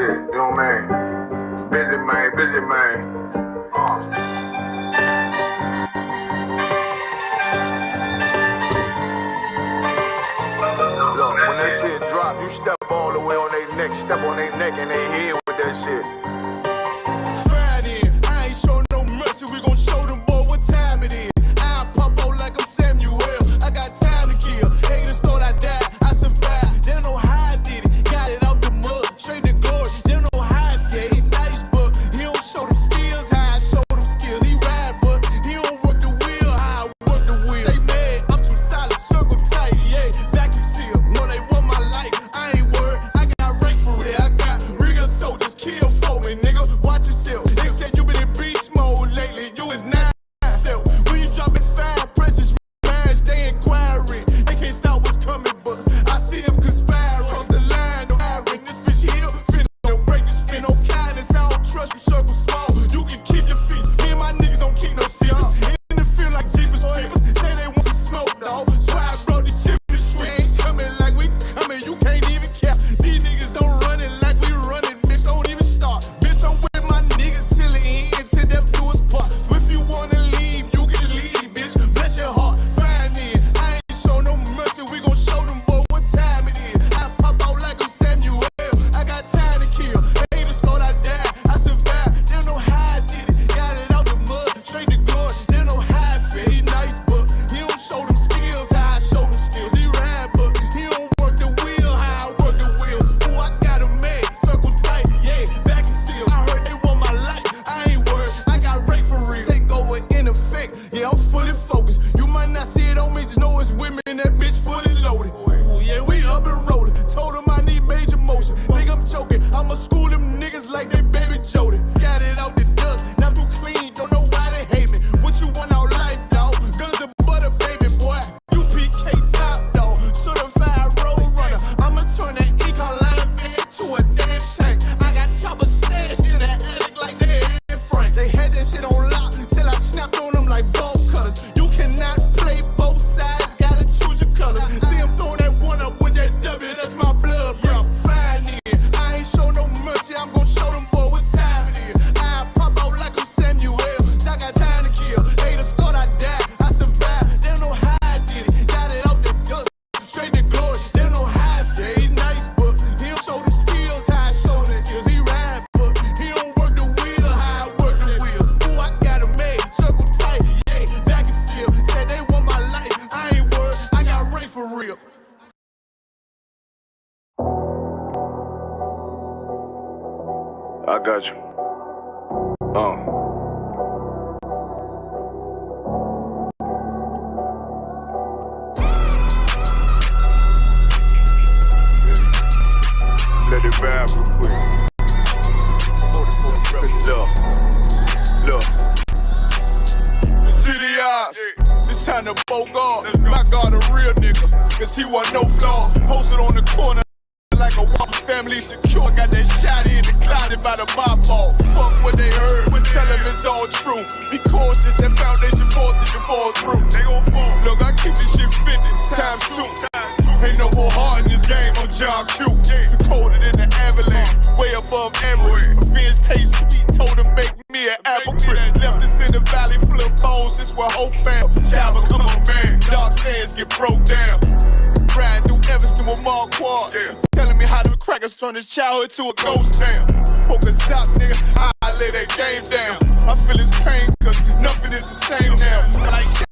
shit, you know what I mean? Busy man. Look, when that shit drop, you step all the way on their neck, step on their neck and they head with that shit. Friday, I ain't show no mercy, we gon' show them boy what time it is. I pop out like I'm Samuel, I got time to kill. Haters thought I died, I survived. They don't know how I did it, got it out the mud, straight to glory. They don't know how I feel, he nice but he don't show them skills, how I show them skills. He ride but he don't work the wheel, how I work the wheel. They mad, I'm too solid, circle tight, yeah, vacuum seal. No, they want my life, I ain't worried, I got rank for real. I got real soldiers, kill for me, nigga, watch yourself. They said you been in beast mode lately, you is not yourself. When you dropping fire, precious marriage, they inquiring. They can't stop what's coming, but I see them conspiring. Cross the line, no firing, this bitch here, finna break the spin. No kindness, I don't trust you, circle small, you can keep your feet. Me and my niggas don't keep no secrets. In the field like Jeepers Creepers, say they want some smoke, dawg. So I brought the chip in the street. Ain't coming like we coming, you can't even care. These niggas don't run it like we running, bitch, don't even start. Bitch, I'm with my niggas till the end, till them do us part. So if you wanna leave, you can leave, bitch, bless your heart. Fine then, I ain't show no mercy, we gon' show them boy what time it is. I pop out like I'm Samuel, I got time to kill. Haters thought I died, I survived. They don't know how I did it, got it out the mud, straight to glory. They don't know how I feel, he nice but he don't show them skills, how I show them skills. He ride but he don't work the wheel, how I work the wheel. Ooh, I got him made, circle tight, yeah, vacuum seal. I heard they want my life, I ain't worried, I got rate for real. Take over in effect, yeah, I'm fully focused. You might not see it on me, just know it's women, that bitch fully loaded. Ooh, yeah, we up and rolling, told them I need major motion. Think I'm joking, I'ma school them niggas like they baby Jody. Got it out the dust, now too clean, don't know why they hate me. What you want out life, dawg? Guns and butter, baby boy. UPK top, dawg. Certified road runner. I'ma turn that econ line van to a damn tank. I got chopper stash in the attic like they in Frank. They had that shit on lock till I snapped on them like bolt cutters. You cannot play both sides, gotta choose your colors. See him throwing that one up with that W, that's my blood, bro. Fine then, I ain't show no mercy, I'm gon' show them boy what time it is. I pop out like I'm Samuel, I got time to kill. Haters thought I died, I survived. They don't know how I did it, got it out the dust, straight to glory. They don't know how I feel, he nice but he don't show them skills, how I show them skills. He ride but he don't work the wheel, how I work the wheel. Ooh, I got him made, circle tight, yeah, vacuum seal. Said they want my life, I ain't worried, I got rate for real. I got you. Let it vibe real quick. Look. City eyes, it's time to bolt off. My God, a real nigga, cause he wasn't no flaw. Posted on the corner like a walk family secure. Got that shot in the clouded by the mob ball. Fuck what they heard, tell them it's all true. Be cautious, that foundation falls if you fall through. They gon' fall. Look, I keep this shit 50 times soon. Ain't no more heart in this game, I'm John Q. Colder than the avalanche, way above average. My friends taste sweet, told them make me an apple crisp. Left us in the valley full of bones, this where hope found. Java, come on man, dark sands get broke down. Riding through Evanston with Mark Quad, telling me how the crackers turn his childhood to a ghost town. Focus out, nigga, I lay that game down. I feel his pain, cause nothing is the same now. Like shit,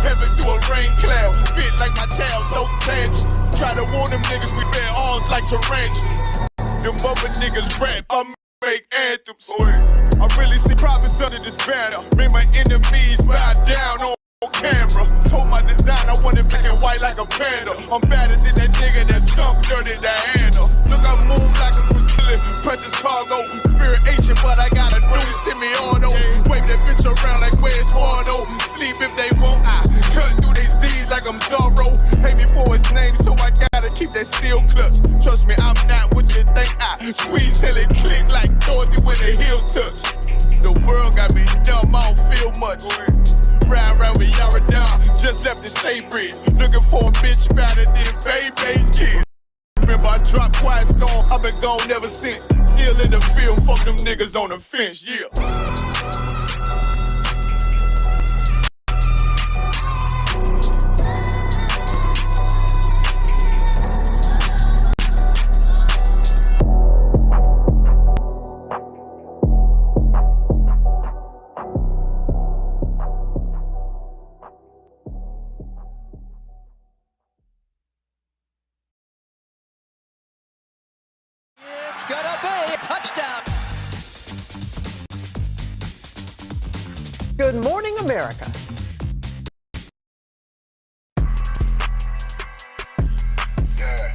heaven through a rain cloud. Fit like my child, so tangible. Try to warn them niggas, we bear arms like tarantulas. Them other niggas rap, I make anthems. I really see profits under this banner. Make my enemies bow down on camera. Told my design I want it black and white like a panda. I'm better than that nigga that sunk dirty Diana. Look, I move like a Brazilian, precious cargo. Spirit ancient, but I got a new semi-auto. Wave that bitch around like where's Wardo. Sleep if they want, I cut through they Z's like I'm Zorro. Hate me for his name, so I gotta keep that steel clutch. Trust me, I'm not what you think. I squeeze till it click like Dorothy when the heels touch. The world got me dumb, I don't feel much. Ride around with Yara, just left the state bridge. Looking for a bitch better than Baby's kid. Remember I dropped Quiet Storm, I've been gone ever since. Still in the field, fuck them niggas on the fence, yeah. It's gonna be a touchdown. Good morning, America. Yeah.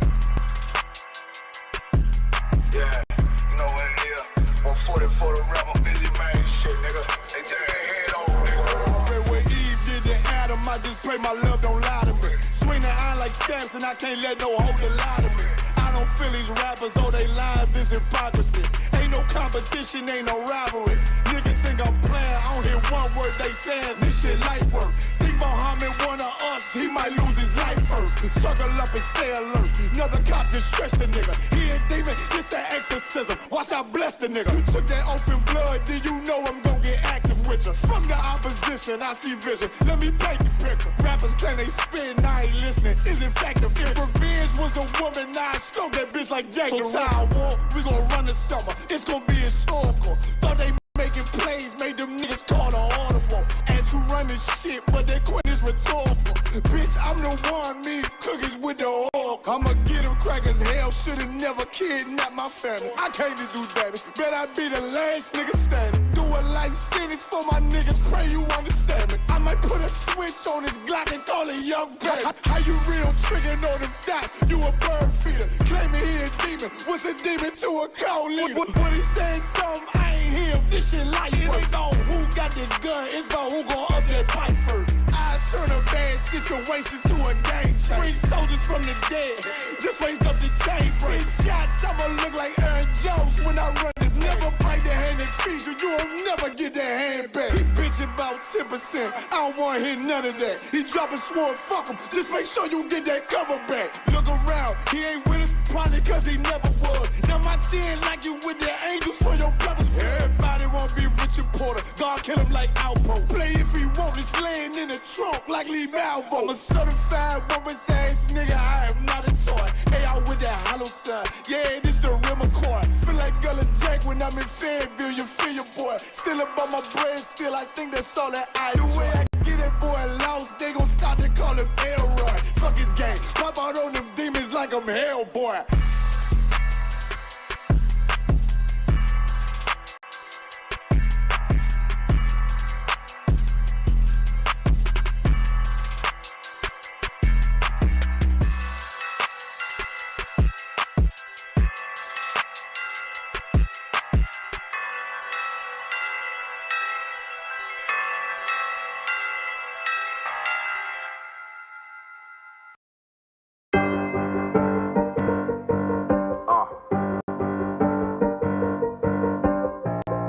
Yeah. You know what it is? 140 for the rapper, busy man shit, nigga. They tear their head off, nigga. Right where Eve did to Adam, I just pray my love don't lie to me. Swing the iron like Samson, I can't let no holder lie to me. I don't feel these rappers, oh they lies is hypocrisy. Ain't no competition, ain't no rivalry. Niggas think I'm playing, I don't hear one word they saying, this shit light work. Think Muhammad one of us, he might lose his life first. Suckle up and stay alert, another cop distress the nigga. He a demon, it's an exorcism, watch I bless the nigga. You took that oath in blood, do you know I'm gon' get active with you? From the opposition, I see vision, let me paint the picture. Rappers claim they spit and I ain't listening, is in fact the fear. If revenge was a woman, now I stroke that bitch like Jack the Ripper. War, we gon' run the summer, it's gon' be historical. Thought they making plays, made them niggas call the audible. Ask who run this shit, but that quit is rhetorical. Bitch, I'm the one, me cookies with the oil. I'ma get them crackers, hell, should've never kidnapped my family. I came to do damage, bet I be the last nigga standing. Do a life sentence for my niggas, pray you understand me. I might put a switch on this Glock and call it young baby. How you real triggering on them dots? You a bird feeder, claiming he a demon. What's a demon to a cold leader? What he saying something, I ain't hear him. This shit light work. It ain't on who got the gun, it's on who gon' up that pipe first. I turn a bad situation to a game changer. Bring soldiers from the dead, just raised up the chain frame. Shots, I'ma look like Aaron Jones when I run it. Never bite the hand and feed you, you'll never get that hand back. He bitch about 10%, I don't wanna hear none of that. He dropping sword, fuck him, just make sure you get that cover back. Look around, he ain't with us, probably cause he never was. Now my chin like you with the angels for your brothers. Everybody wanna be Richard Porter, God kill him like Alpo. Play if he want, it's laying in the trunk like Lee Malvo. I'm a certified woman's ass nigga, I am not a toy. Hey, I with that hollow side, yeah, this the rim accord. Feel like Gullah Jack when I'm in Fayetteville, you feel your boy. Still about my brain, still I think that's all that I do. The way I get that boy lost, they gon' start to call him Elroy. Fuck his game, pop out on them demons like I'm Hellboy.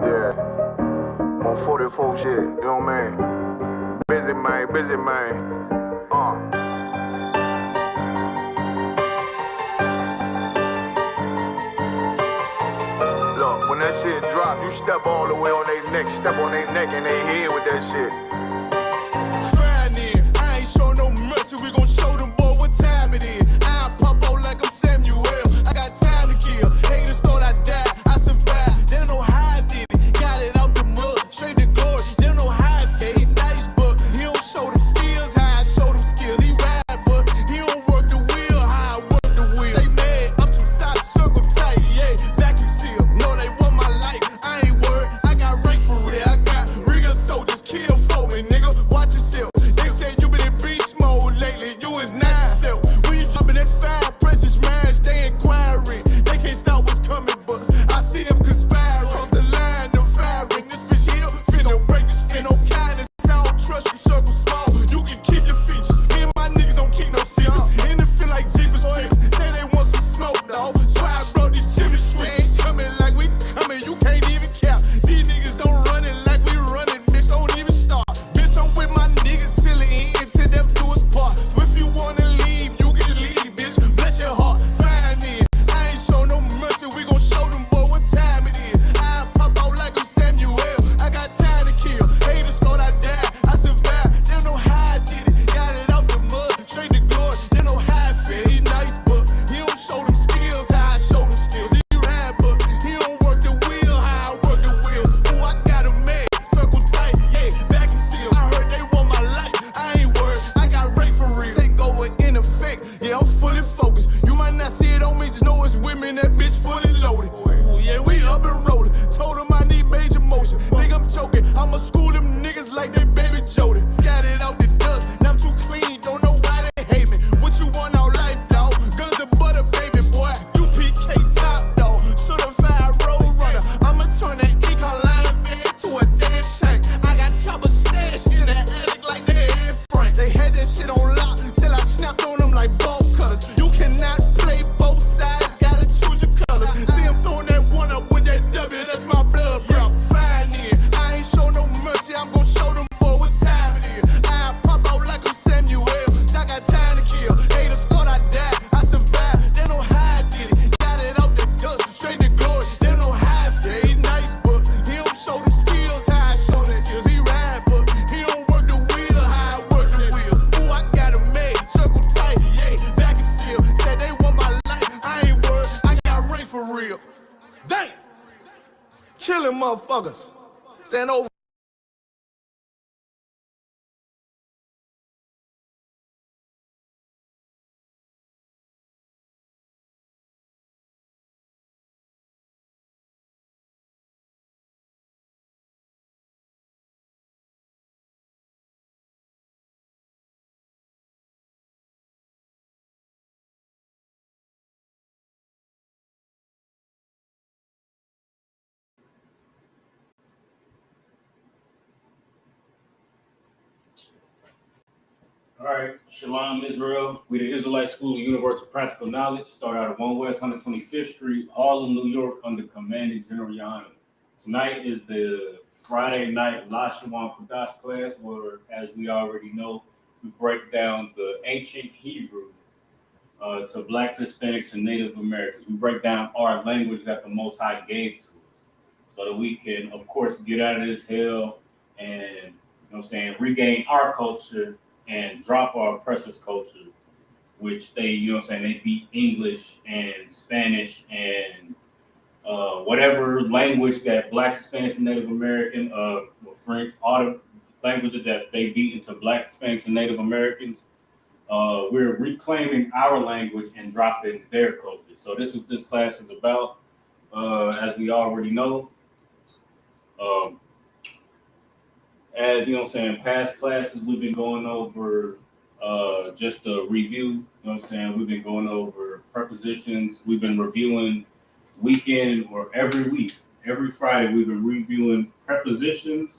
Yeah. 144 shit, you know what I mean? Busy man, busy man. Look, when that shit drop, you step all the way on their neck, step on their neck and their head with that shit. Fine in, I ain't show no mercy, we gon' show them boy what time it is. I pop out like I'm Samuel, I got time to kill. Haters thought I died, I survived. They don't know how I did it, got it out the mud, straight to glory. They don't know how I fade, he nice, but he don't show them skills, how I show them skills. He ride, but he don't work the wheel, how I work the wheel. They mad, I'm too side, circle tight, yeah, vacuum seal. No, they want my life, I ain't worried, I got rank for real. I got real soldiers, kill for me. that shit on lock till I snapped on them like bolt cutters. You cannot play both sides, gotta choose your colors. See him throwing that one up with that W, that's my blood, bro. Fine in. I ain't show no mercy, I'm gon' show them boy what time it is. I pop out like I'm Samuel, I got time to kill. Haters thought I died, I survived. They know how I did it. Got it out the dust, straight to glory. They know how I feel. He nice, but he don't show them skills how I show them skills. He ride, but he don't work the wheel how I work the wheel. Ooh, I got him made, circle tight, yeah, back and seal. Said they want my life, I ain't worried, I got Ray for real. Dang! Chillin' motherfuckers. Stand over. All right, Shalom, Israel. We the Israelite School of Universal Practical Knowledge. Start out at 1 West 125th Street, Harlem, New York, under Commanding General Yana. Tonight is the Friday night Lashawan Qadash class, where, as we already know, we break down the ancient Hebrew to Blacks, Hispanics, and Native Americans. We break down our language that the Most High gave to us, so that we can, of course, get out of this hell and, regain our culture and drop our oppressors' culture, which they, they beat English and Spanish and whatever language that Blacks, Hispanics, and Native American, French, all the languages that they beat into Blacks, Hispanics, and Native Americans. We're reclaiming our language and dropping their culture. So this is what this class is about. As we already know, as past classes we've been going over just a review. We've been going over prepositions. We've been reviewing weekend or every week, every Friday. We've been reviewing prepositions,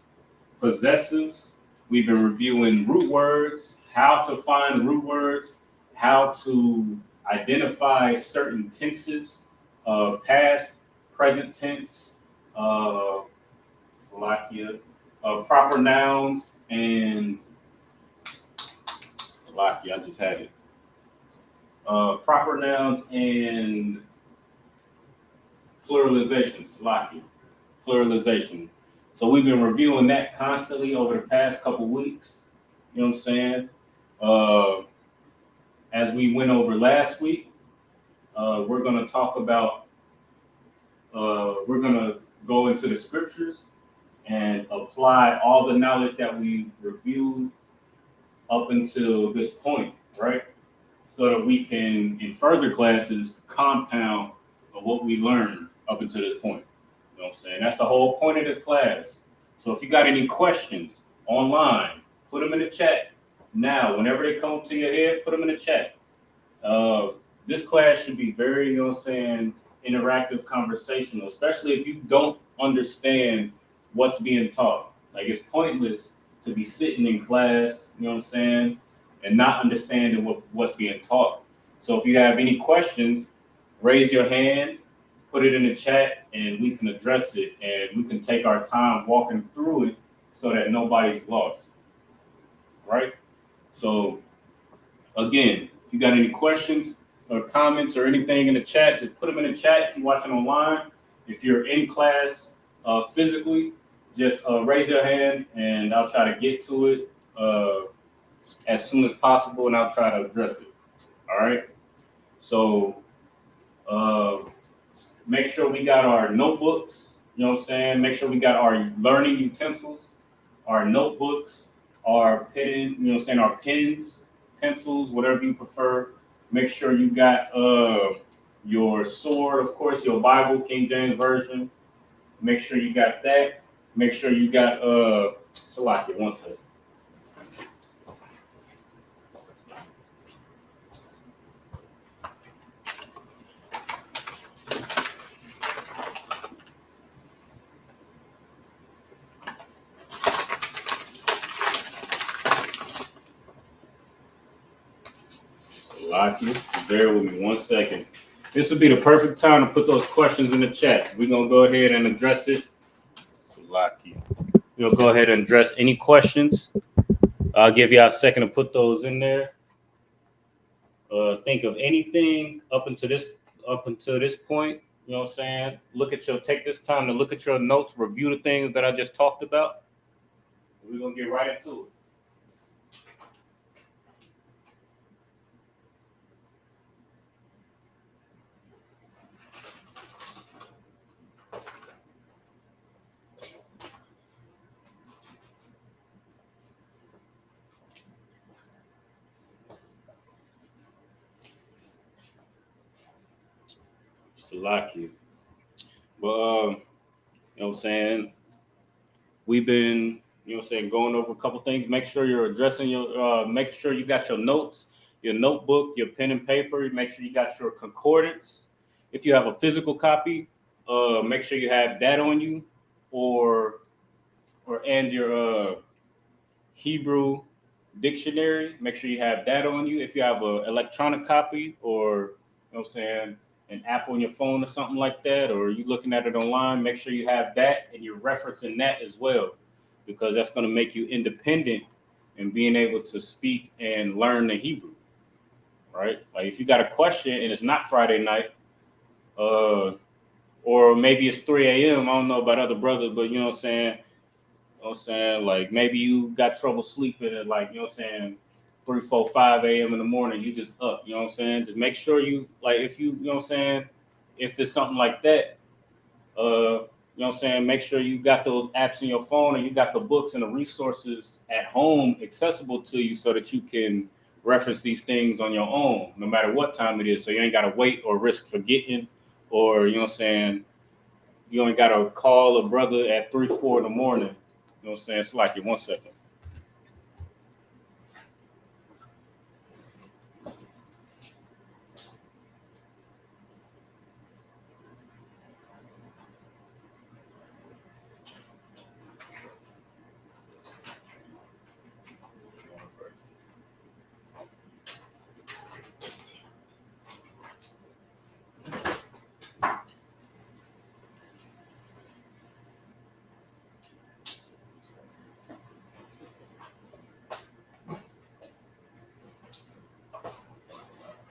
possessives. We've been reviewing root words, how to find root words, how to identify certain tenses, past, present tense, proper nouns, and I just had it. Proper nouns and pluralization. Pluralization. So we've been reviewing that constantly over the past couple weeks. You know what I'm saying? As we went over last week, we're going to talk about, we're going to go into the scriptures and apply all the knowledge that we've reviewed up until this point, right? So that we can, in further classes, compound what we learned up until this point. You know what I'm saying? That's the whole point of this class. So if you got any questions online, put them in the chat now. Whenever they come to your head, put them in the chat. This class should be very, interactive, conversational, especially if you don't understand what's being taught. Like, it's pointless to be sitting in class, and not understanding what's being taught. So if you have any questions, raise your hand, put it in the chat, and we can address it, and we can take our time walking through it so that nobody's lost, right? So again, if you got any questions or comments or anything in the chat, just put them in the chat if you're watching online. If you're in class physically, just raise your hand, and I'll try to get to it as soon as possible, and I'll try to address it. All right? So make sure we got our notebooks, make sure we got our learning utensils, our notebooks, our pen, our pens, pencils, whatever you prefer. Make sure you got your sword, of course, your Bible, King James Version. Make sure you got that. Make sure you got Salakia, one second. Lucky. Bear with me 1 second. This would be the perfect time to put those questions in the chat. We're gonna go ahead and address it. Lucky. We'll go ahead and address any questions. I'll give you a second to put those in there. Think of anything up until this point. You know what I'm saying? Take this time to look at your notes, review the things that I just talked about. We're gonna get right into it. Salaki. Well, you know what I'm saying? We've been, going over a couple things. Make sure you're addressing make sure you got your notes, your notebook, your pen and paper. Make sure you got your concordance. If you have a physical copy, make sure you have that on you, and your Hebrew dictionary. Make sure you have that on you. If you have an electronic copy or, an app on your phone or something like that, or you looking at it online, make sure you have that and you're referencing that as well, because that's going to make you independent in being able to speak and learn the Hebrew, right? Like if you got a question and it's not Friday night, or maybe it's 3 a.m. I don't know about other brothers, but you know what I'm saying? Like maybe you got trouble sleeping at 3, 4, 5 a.m. in the morning, you just up, you know what I'm saying? Just make sure you, if it's something like that, make sure you got those apps in your phone and you got the books and the resources at home accessible to you so that you can reference these things on your own, no matter what time it is. So you ain't got to wait or risk forgetting, or, you ain't got to call a brother at 3, 4 in the morning. You know what I'm saying? It's like it 1 second.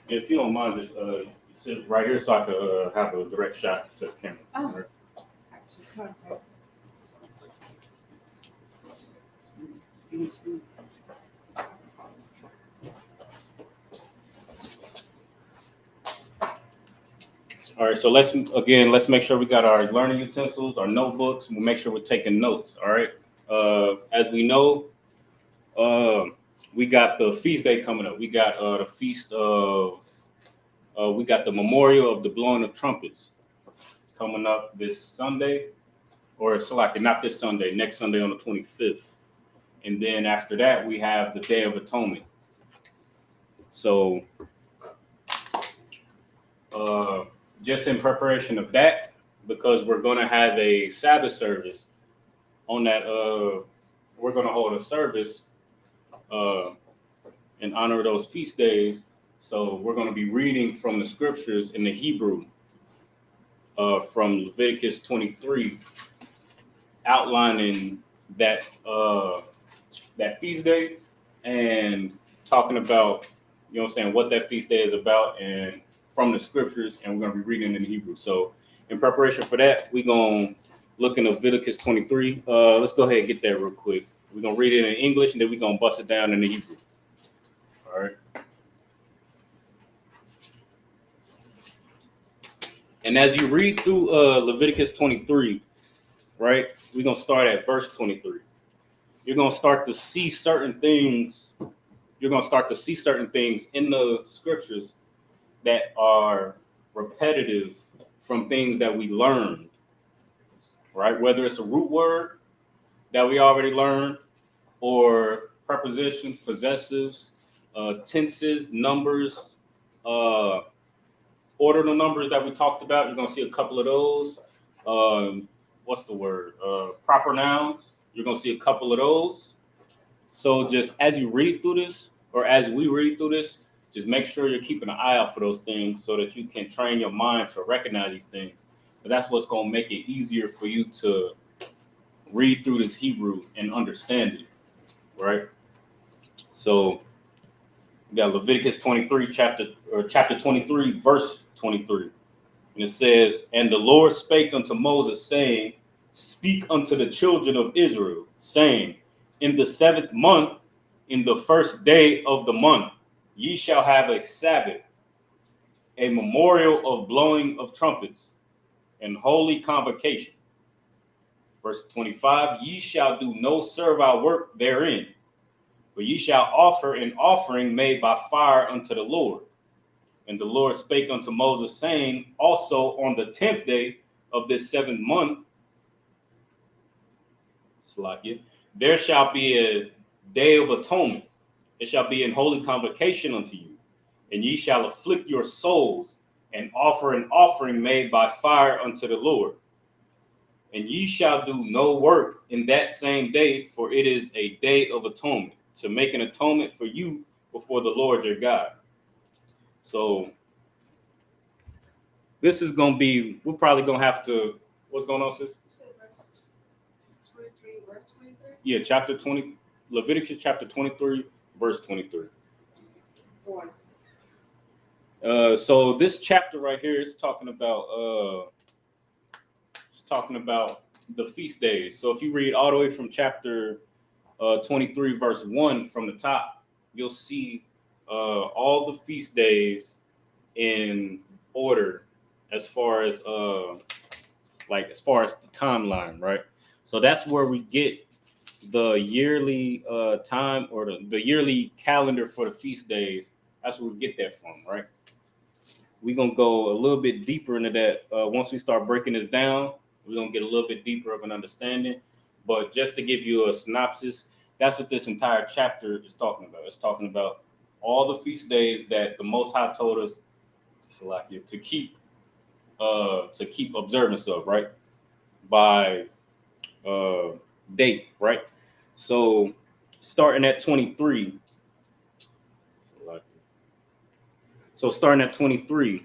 If you don't mind, just sit right here so I can have a direct shot to the camera. Oh. Right. All right, so let's make sure we got our learning utensils, our notebooks. We'll make sure we're taking notes. All right. As we know, we got the feast day coming up. We got the feast of, we got the memorial of the blowing of trumpets coming up this Sunday, or it's like not this Sunday, next Sunday on the 25th. And then after that, we have the Day of Atonement. So just in preparation of that, because we're going to have a Sabbath service on that, we're going to hold a service in honor of those feast days. So we're going to be reading from the scriptures in the Hebrew from Leviticus 23, outlining that that feast day and talking about, what that feast day is about and from the scriptures, and we're going to be reading in Hebrew. So in preparation for that, we're going to look in Leviticus 23. Let's go ahead and get that real quick. We're going to read it in English, and then we're going to bust it down in the Hebrew. All right. And as you read through Leviticus 23, right, we're going to start at verse 23. You're going to start to see certain things. You're going to start to see certain things in the scriptures that are repetitive from things that we learned, right? Whether it's a root word that we already learned, or preposition, possessives, tenses, numbers, ordinal numbers that we talked about. You're going to see a couple of those. What's the word? Proper nouns. You're going to see a couple of those. So just as you read through this, or as we read through this, Just make sure you're keeping an eye out for those things so that you can train your mind to recognize these things. But that's what's going to make it easier for you to read through this Hebrew and understand it, right? So we got Leviticus 23, chapter 23, verse 23. And it says, "And the Lord spake unto Moses, saying, Speak unto the children of Israel, saying, In the 7th month, in the 1st day of the month, ye shall have a Sabbath, a memorial of blowing of trumpets, and holy convocation. Verse 25, ye shall do no servile work therein, but ye shall offer an offering made by fire unto the Lord. And the Lord spake unto Moses, saying, Also on the 10th day of this 7th month, there shall be a day of atonement. It shall be an holy convocation unto you. And ye shall afflict your souls, and offer an offering made by fire unto the Lord. And ye shall do no work in that same day, for it is a day of atonement, to make an atonement for you before the Lord your God." So this is going to be, we're probably going to have to, what's going on, sis? Verse 23, verse 23? Yeah, chapter 20, Leviticus chapter 23, verse 23. So this chapter right here is talking about the feast days. So if you read all the way from chapter 23, verse 1 from the top, you'll see all the feast days in order as far as the timeline, right? So that's where we get the yearly time, or the yearly calendar for the feast days. That's where we get that from, right? We're going to go a little bit deeper into that. Once we start breaking this down, we're going to get a little bit deeper of an understanding. But just to give you a synopsis, that's what this entire chapter is talking about. It's talking about all the feast days that the Most High told us to keep observance of, right? By date, right? So starting at 23. So starting at 23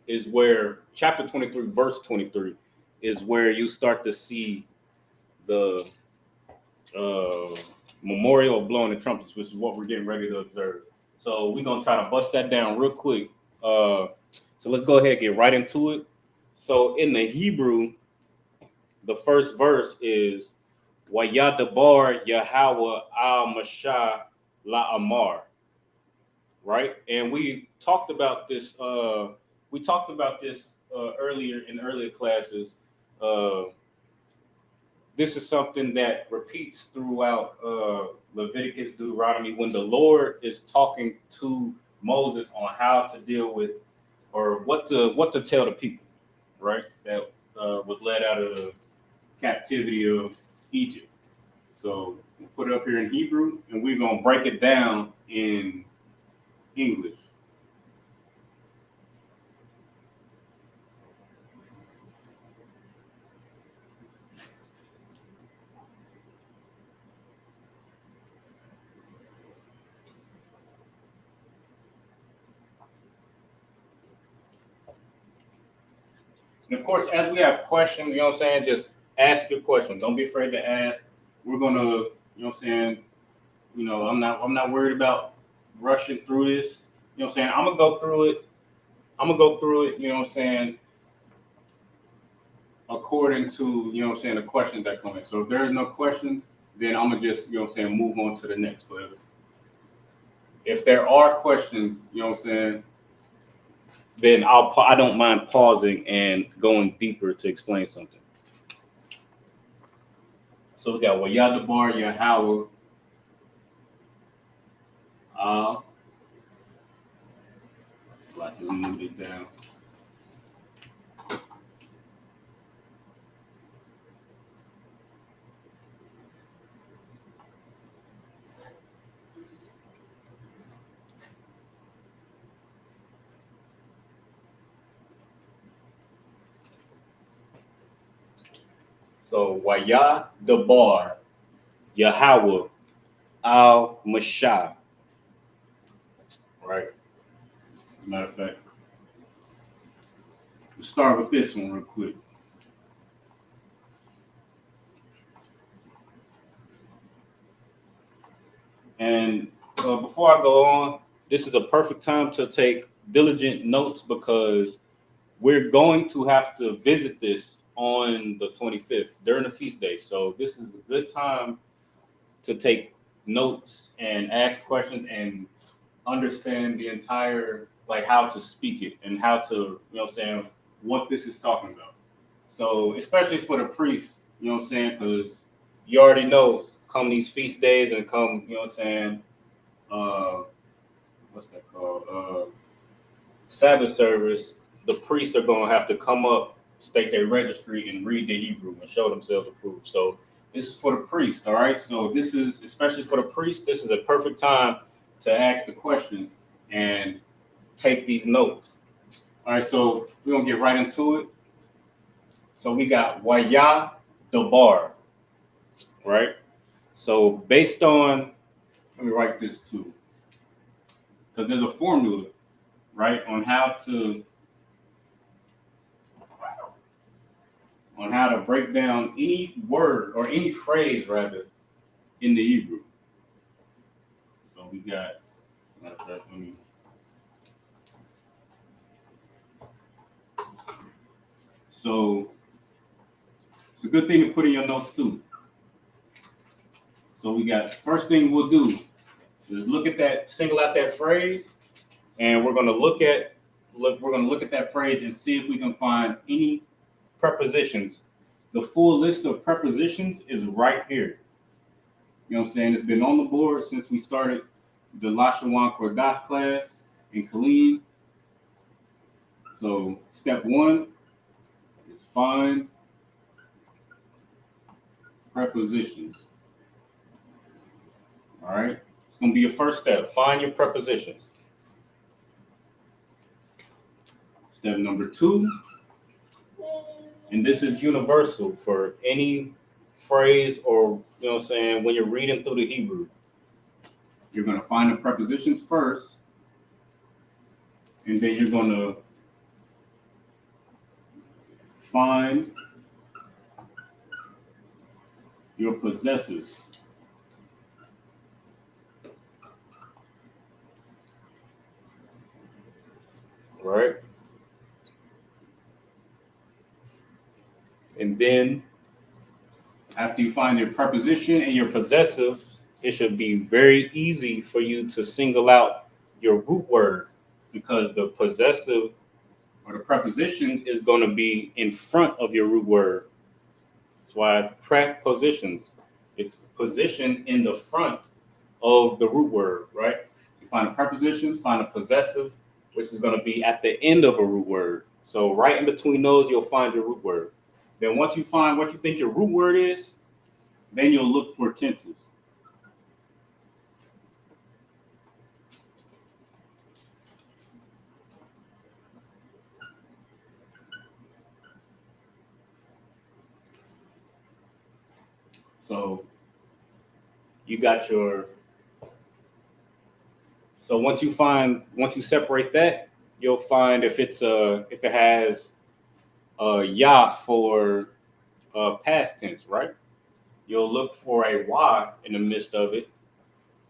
is where chapter 23, verse 23 is where you start to see the memorial of blowing the trumpets, which is what we're getting ready to observe. So we're going to try to bust that down real quick. So let's go ahead and get right into it. So in the Hebrew, the first verse is Wayadabar Yahweh al-Mashah la'amar. Right, and we talked about this. Earlier in earlier classes. This is something that repeats throughout Leviticus, Deuteronomy, when the Lord is talking to Moses on how to deal with, or what to tell the people, right? That was led out of the captivity of Egypt. So we'll put it up here in Hebrew, and we're gonna break it down in English. And of course, as we have questions, you know what I'm saying, just ask your question. Don't be afraid to ask. We're gonna, you know what I'm saying, I'm not worried about rushing through this. You know what I'm saying? I'm gonna go through it, you know what I'm saying, according to, you know what I'm saying, the questions that come in. So if there's no questions, then I'm gonna just, you know what I'm saying, move on to the next. But if there are questions, you know what I'm saying, then I don't mind pausing and going deeper to explain something. So we got Wayadabar Yahweh. Let me move this down. So Wayadabar Yahweh al-Mashah As a matter of fact, let's start with this one real quick. And before I go on, this is a perfect time to take diligent notes because we're going to have to visit this on the 25th during the feast day. So this is a good time to take notes and ask questions and understand the entire, like how to speak it and how to, you know what I'm saying, what this is talking about. So especially for the priests, you know what I'm saying, because you already know come these feast days and come, you know what I'm saying, what's that called? Sabbath service, the priests are going to have to come up, state their registry, and read the Hebrew and show themselves approved. So this is for the priest, all right? So this is, especially for the priest, this is a perfect time to ask the questions and take these notes. All right, so we're going to get right into it. So we got Waya Dabar, right? So based on, let me write this too, because there's a formula, right, on how to break down any word or any phrase rather in the Hebrew. So we got, so it's a good thing to put in your notes too. So we got, first thing we'll do is look at that, single out that phrase, and we're going to look at that phrase and see if we can find any prepositions. The full list of prepositions is right here. You know what I'm saying? It's been on the board since we started the Lashawan Qadash class in Kalim. So step one is find prepositions. All right? It's going to be your first step. Find your prepositions. Step number two, and this is universal for any phrase or, you know what I'm saying, when you're reading through the Hebrew, you're going to find the prepositions first, and then you're going to find your possessives. Right? And then after you find your preposition and your possessive, it should be very easy for you to single out your root word because the possessive or the preposition is going to be in front of your root word. That's why prepositions, it's positioned in the front of the root word, right? You find the prepositions, find a possessive, which is going to be at the end of a root word. So right in between those, you'll find your root word. Then once you find what you think your root word is, then you'll look for tenses. So you got your, so once you separate that, you'll find if it has ya for past tense, right? You'll look for a y in the midst of it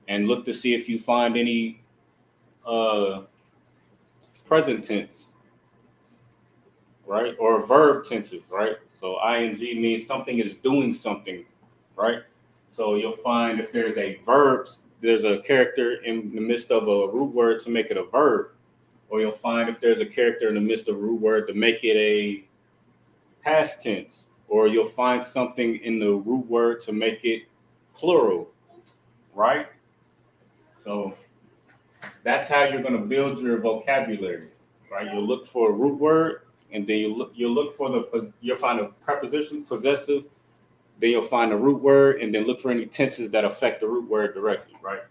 and look to see if you find any present tense, right? Or verb tenses, right? So ing means something is doing something, right? So you'll find if there's a verb, there's a character in the midst of a root word to make it a verb, or you'll find if there's a character in the midst of a root word to make it a past tense, or you'll find something in the root word to make it plural, right? So that's how you're going to build your vocabulary, right? You'll look for a root word, and then you'll look for you'll find a preposition, possessive, then you'll find a root word, and then look for any tenses that affect the root word directly, right?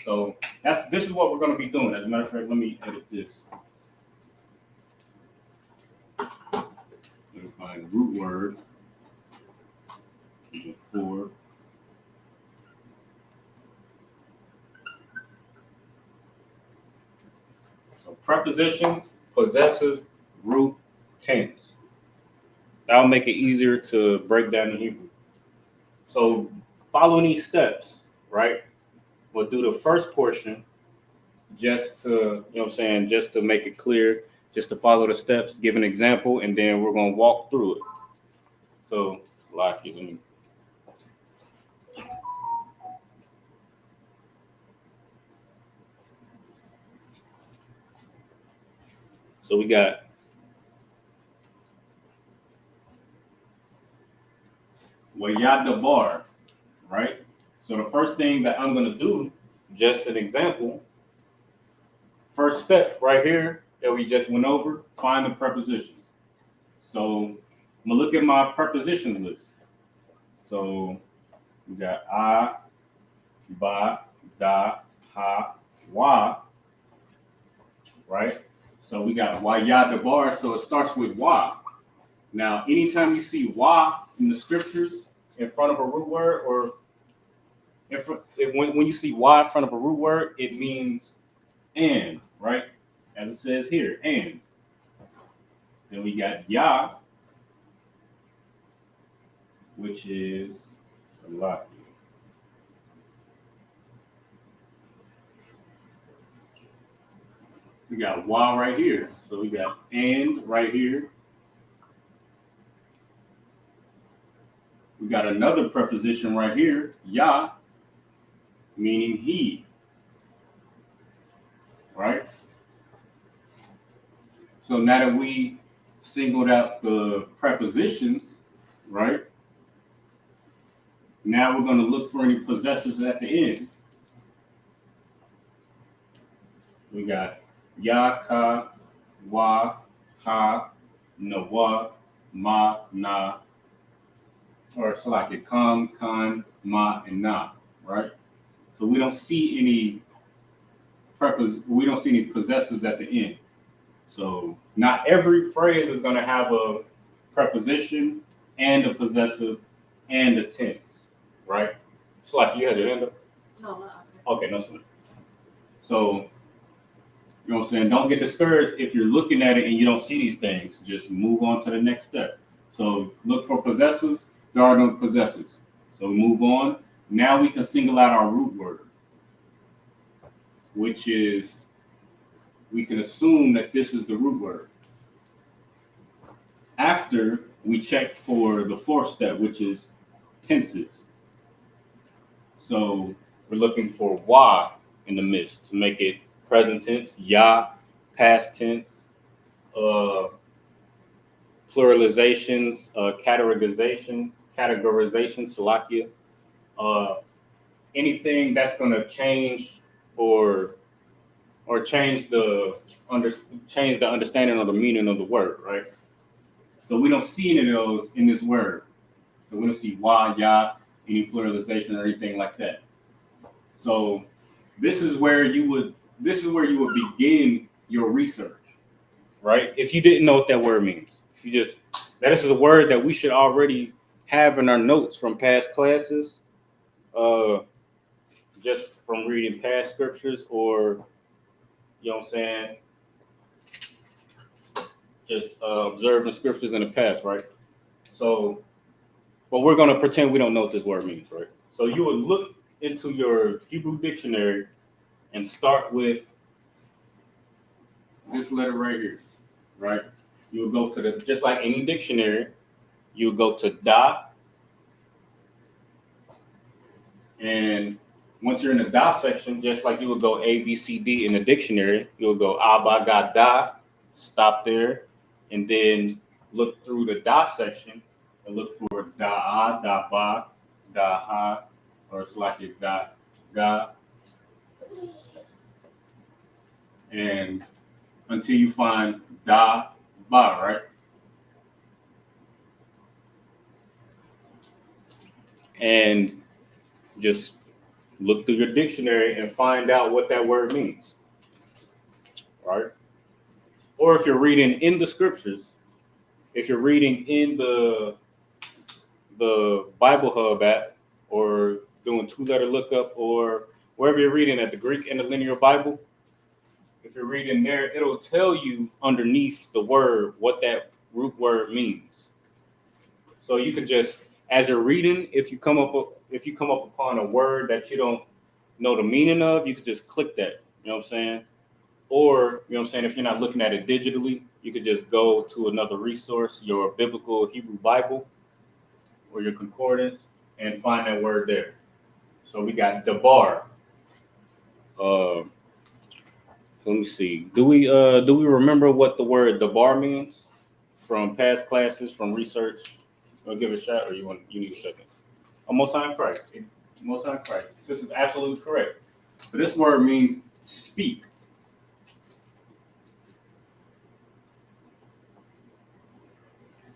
So this is what we're going to be doing. As a matter of fact, let me edit this. Let me find root word before. So prepositions, possessive, root, tense. That'll make it easier to break down in Hebrew. So following these steps, right? We'll do the first portion just to, just to make it clear, just to follow the steps, give an example, and then we're going to walk through it. So, So we got Wayadabar, right? So the first thing that I'm going to do, just an example, first step right here that we just went over, find the prepositions. So I'm going to look at my preposition list. So we got a, ba, da, ha, wa, right? So we got Wayadabar, so it starts with wa. Now, anytime you see wa in the scriptures in front of a root word, or when you see wa in front of a root word, it means and, right? As it says here, and. Then we got ya, which is salaki. We got wa right here. So we got and right here. We got another preposition right here, ya, meaning he. Right? So now that we singled out the prepositions, right? Now we're going to look for any possessives at the end. We got ya, ka, wa, ha, na, wa, ma, na, or it's like it kam, kan, ma, and na, right? So we don't see any possessives at the end. So not every phrase is going to have a preposition and a possessive and a tense, right? It's like you had your hand up. No, not asking. Okay, no sweat. So, you know what I'm saying? Don't get discouraged if you're looking at it and you don't see these things. Just move on to the next step. So look for possessives. There are no possessives. So move on. Now we can single out our root word, which is, we can assume that this is the root word. After we check for the fourth step, which is tenses. So we're looking for wa in the midst to make it present tense, ya, past tense, pluralizations, categorizations, salakia, anything that's going to change or change the understanding or the meaning of the word, right? So we don't see any of those in this word. So we don't see wa, ya, any pluralization or anything like that. So this is where you would begin your research, right? If you didn't know what that word means, that is a word that we should already have in our notes from past classes, just from reading past scriptures, or you know what I'm saying, just observing scriptures in the past, right? So, but we're going to pretend we don't know what this word means, right? So you would look into your Hebrew dictionary and start with this letter right here, right? You would go to just like any dictionary, you would go to da. And once you're in the da section, just like you would go A, B, C, D in the dictionary, you'll go Abba, Ga, Da, stop there, and then look through the da section and look for da, da, ba, da, ha, or it's like it da, ga, and until you find da, ba, right? And just look through your dictionary and find out what that word means, right? Or if you're reading in the scriptures, if you're reading in the Bible Hub app, or doing 2-letter lookup, or wherever you're reading at the Greek and the Linear Bible, if you're reading there, it'll tell you underneath the word what that root word means. So you could just, as you're reading, if you come up upon a word that you don't know the meaning of, you could just click that. You know what I'm saying? Or, you know what I'm saying, if you're not looking at it digitally, you could just go to another resource, your biblical Hebrew Bible or your concordance, and find that word there. So we got dabar. Let me see. Do we remember what the word dabar means from past classes, from research? I'll give it a shot, or you need a second? Most High in Christ. Most High in Christ. This is absolutely correct. But this word means speak.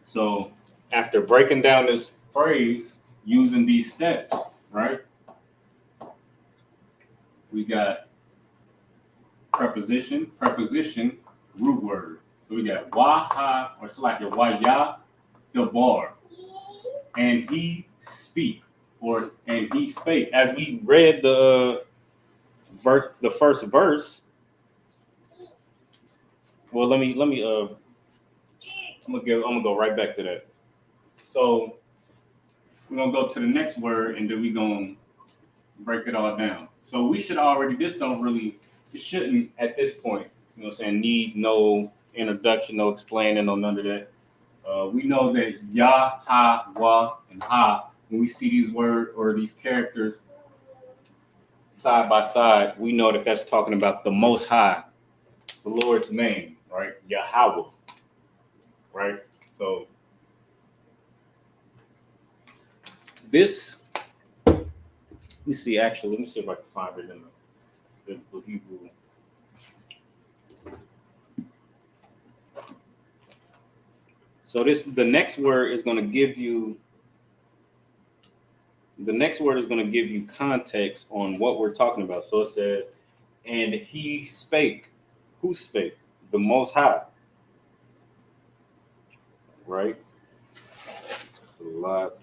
So after breaking down this phrase using these steps, right? We got preposition, root word. So we got waha, or it's like a waya, dabar, and he speak, and he spake. As we read the first verse. Well, let me. I'm gonna go right back to that. So we're gonna go to the next word, and then we're gonna break it all down. So we should already. It shouldn't at this point. You know what I'm saying? Need no introduction, no explaining, no none of that. We know that Yah, Ha, Wa, and Ha. When we see these words or these characters side by side, we know that that's talking about the Most High, the Lord's name, right? Yahweh, right? So this, let me see if I can find it in the biblical Hebrew. So the next word is going to give you context on what we're talking about. So it says, and he spake. Who spake? The Most High. Right? It's a lot.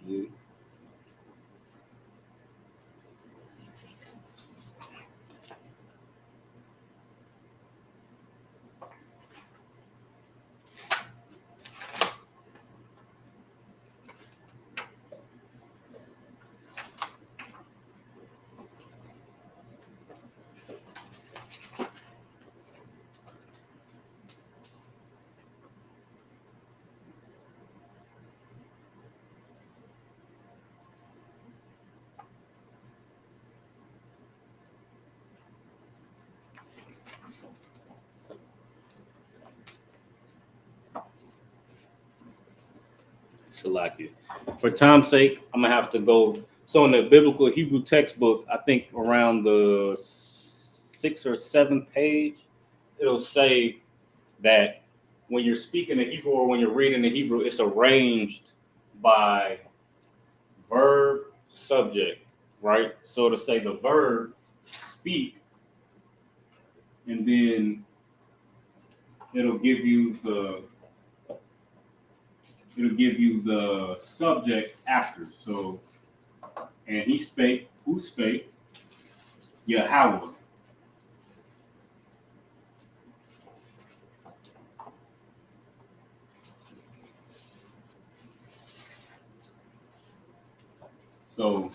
Salakia. For time's sake, I'm gonna have to go. So in the biblical Hebrew textbook, I think around the 6th or 7th page, it'll say that when you're speaking the Hebrew or when you're reading the Hebrew, it's arranged by verb, subject, right? So to say the verb speak, and then it'll give you the subject after. So, and he spake. Who spake? Yahweh. So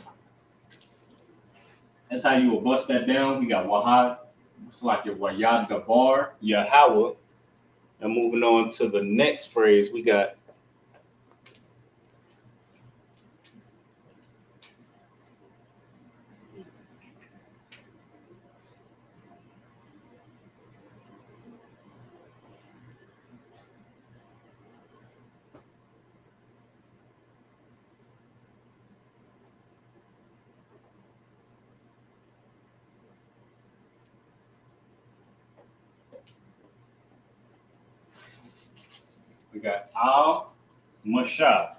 that's how you will bust that down. We got Wahad. It's like your Wayad Dabar, Yahweh. And moving on to the next phrase, we got Al Mashah,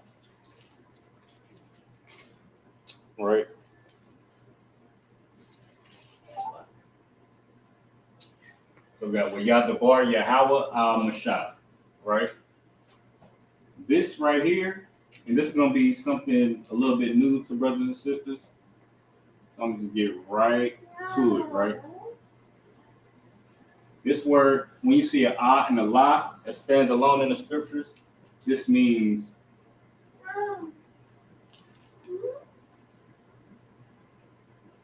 right? So we got Wayad Dabar, Yahweh, Al Mashah, right? This right here, and this is going to be something a little bit new to brothers and sisters. So I'm going to get right to it, right? This word, when you see an ah and a la that stands alone in the scriptures, this means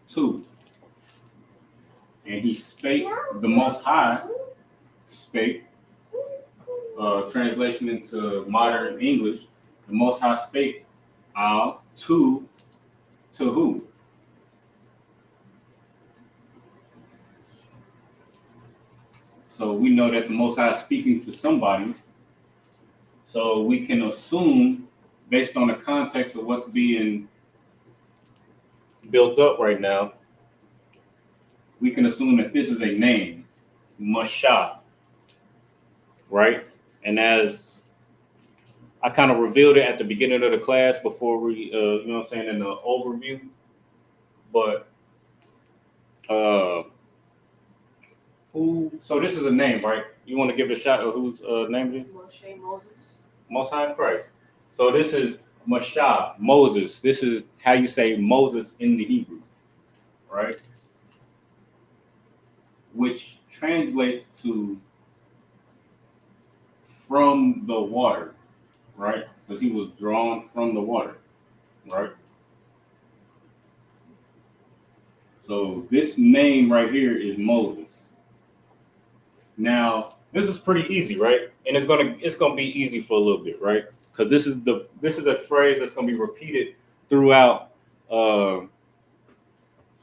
two. And he spake, the Most High spake, translation into modern English, the Most High spake to who? So we know that the Most High is speaking to somebody. So we can assume, based on the context of what's being built up right now, we can assume that this is a name, Mashah, right? And as I kind of revealed it at the beginning of the class before we, you know what I'm saying, in the overview, but so this is a name, right? You want to give it a shot of whose name it is? Moshe Moses. Most High Christ. So this is Mashah, Moses. This is how you say Moses in the Hebrew, right? Which translates to from the water, right? Because he was drawn from the water, right? So this name right here is Moses. Now, this is pretty easy, right? And it's gonna be easy for a little bit, right? Because this is a phrase that's gonna be repeated throughout the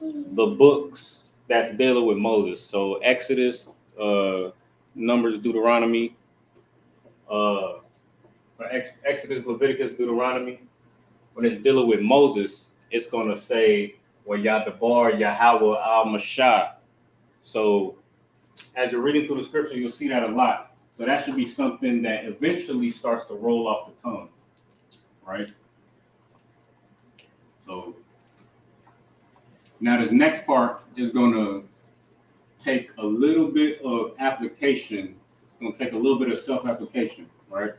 books that's dealing with Moses. So Exodus, Numbers, Deuteronomy, Exodus, Leviticus, Deuteronomy. When it's dealing with Moses, it's gonna say Yadabar Yahweh al Mashah. So as you're reading through the scripture, you'll see that a lot. So that should be something that eventually starts to roll off the tongue, right? So now this next part is going to take a little bit of application. It's going to take a little bit of self-application, right?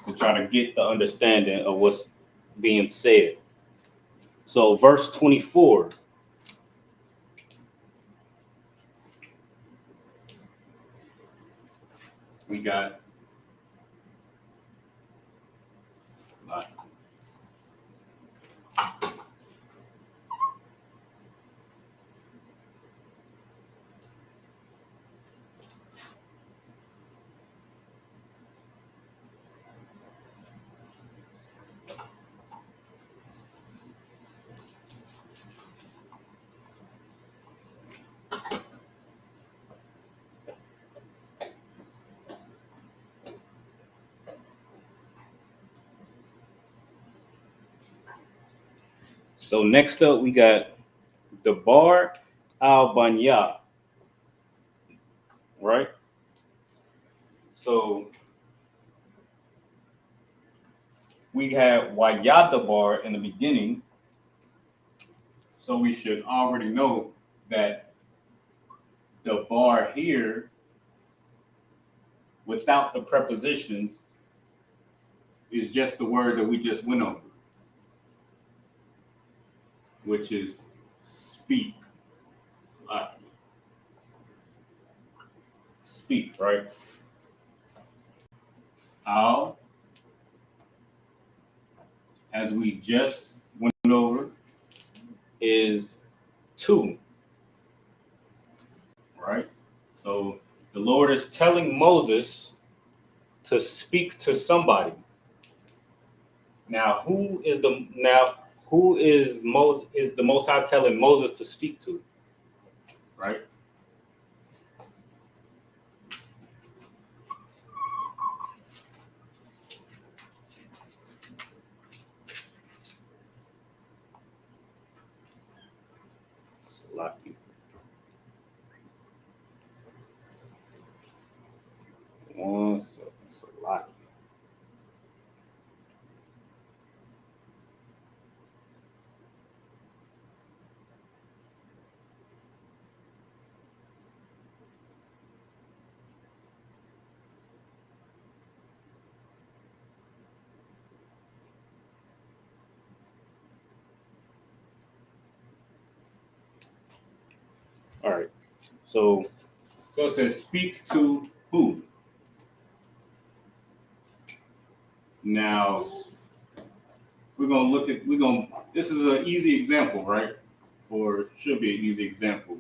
To try to get the understanding of what's being said. So verse 24. We got so next up we got the Bar al Banya, right? So we had Wayadabar in the beginning, so we should already know that the bar here, without the prepositions, is just the word that we just went over, which is speak. Speak, right? Al, as we just went over, is two, right? So the Lord is telling Moses to speak to somebody. Now, who is the Most High telling Moses to speak to, right? Lucky. One second, Salaki. All right. So So it says, speak to who? Now, this is an easy example, right? Or should be an easy example.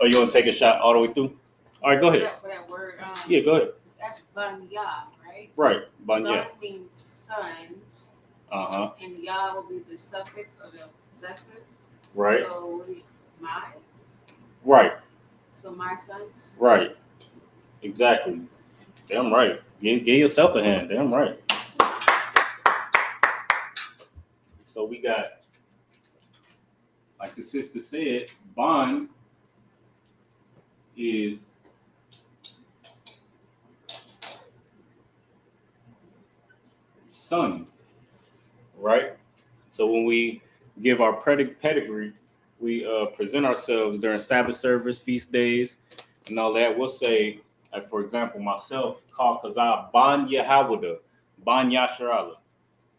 Oh, you want to take a shot all the way through? All right, go ahead. For that word, Yeah, go ahead. that's banya, right? Right, banya. Ban means sons, Uh-huh. and ya will be the suffix or the possessive. Right. So my. Right. So my sons. Right. Exactly. Damn right. Give yourself a hand. Damn right. So we got, like the sister said, bond is son, right? So when we give our pedigree, we present ourselves during Sabbath service, feast days, and all that. We'll say, like for example, myself, Kazah, Ban Yahawada, Ban Yasharala.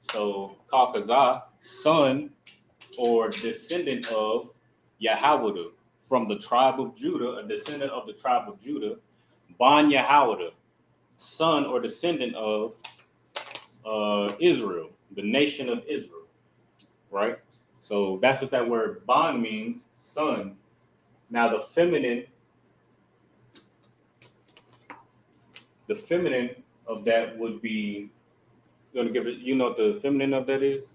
So Kazah, son or descendant of Yahawada, from the tribe of Judah, a descendant of the tribe of Judah, Ban Yahawada, son or descendant of Israel, the nation of Israel, right? So that's what that word Ban means, son. Now the feminine of that would be, you're gonna give it, you know what the feminine of that is?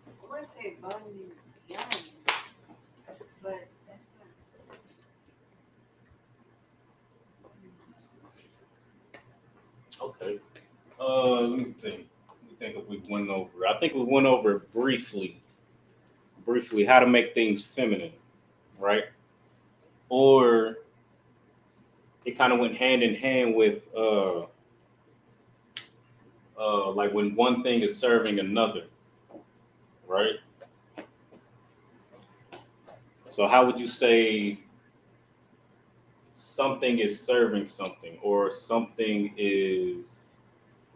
I want to say banya, but that's not. Okay. Let me think. If we went over. I think we went over briefly how to make things feminine, right? Or it kind of went hand in hand with like when one thing is serving another, right? So how would you say something is serving something, or something is,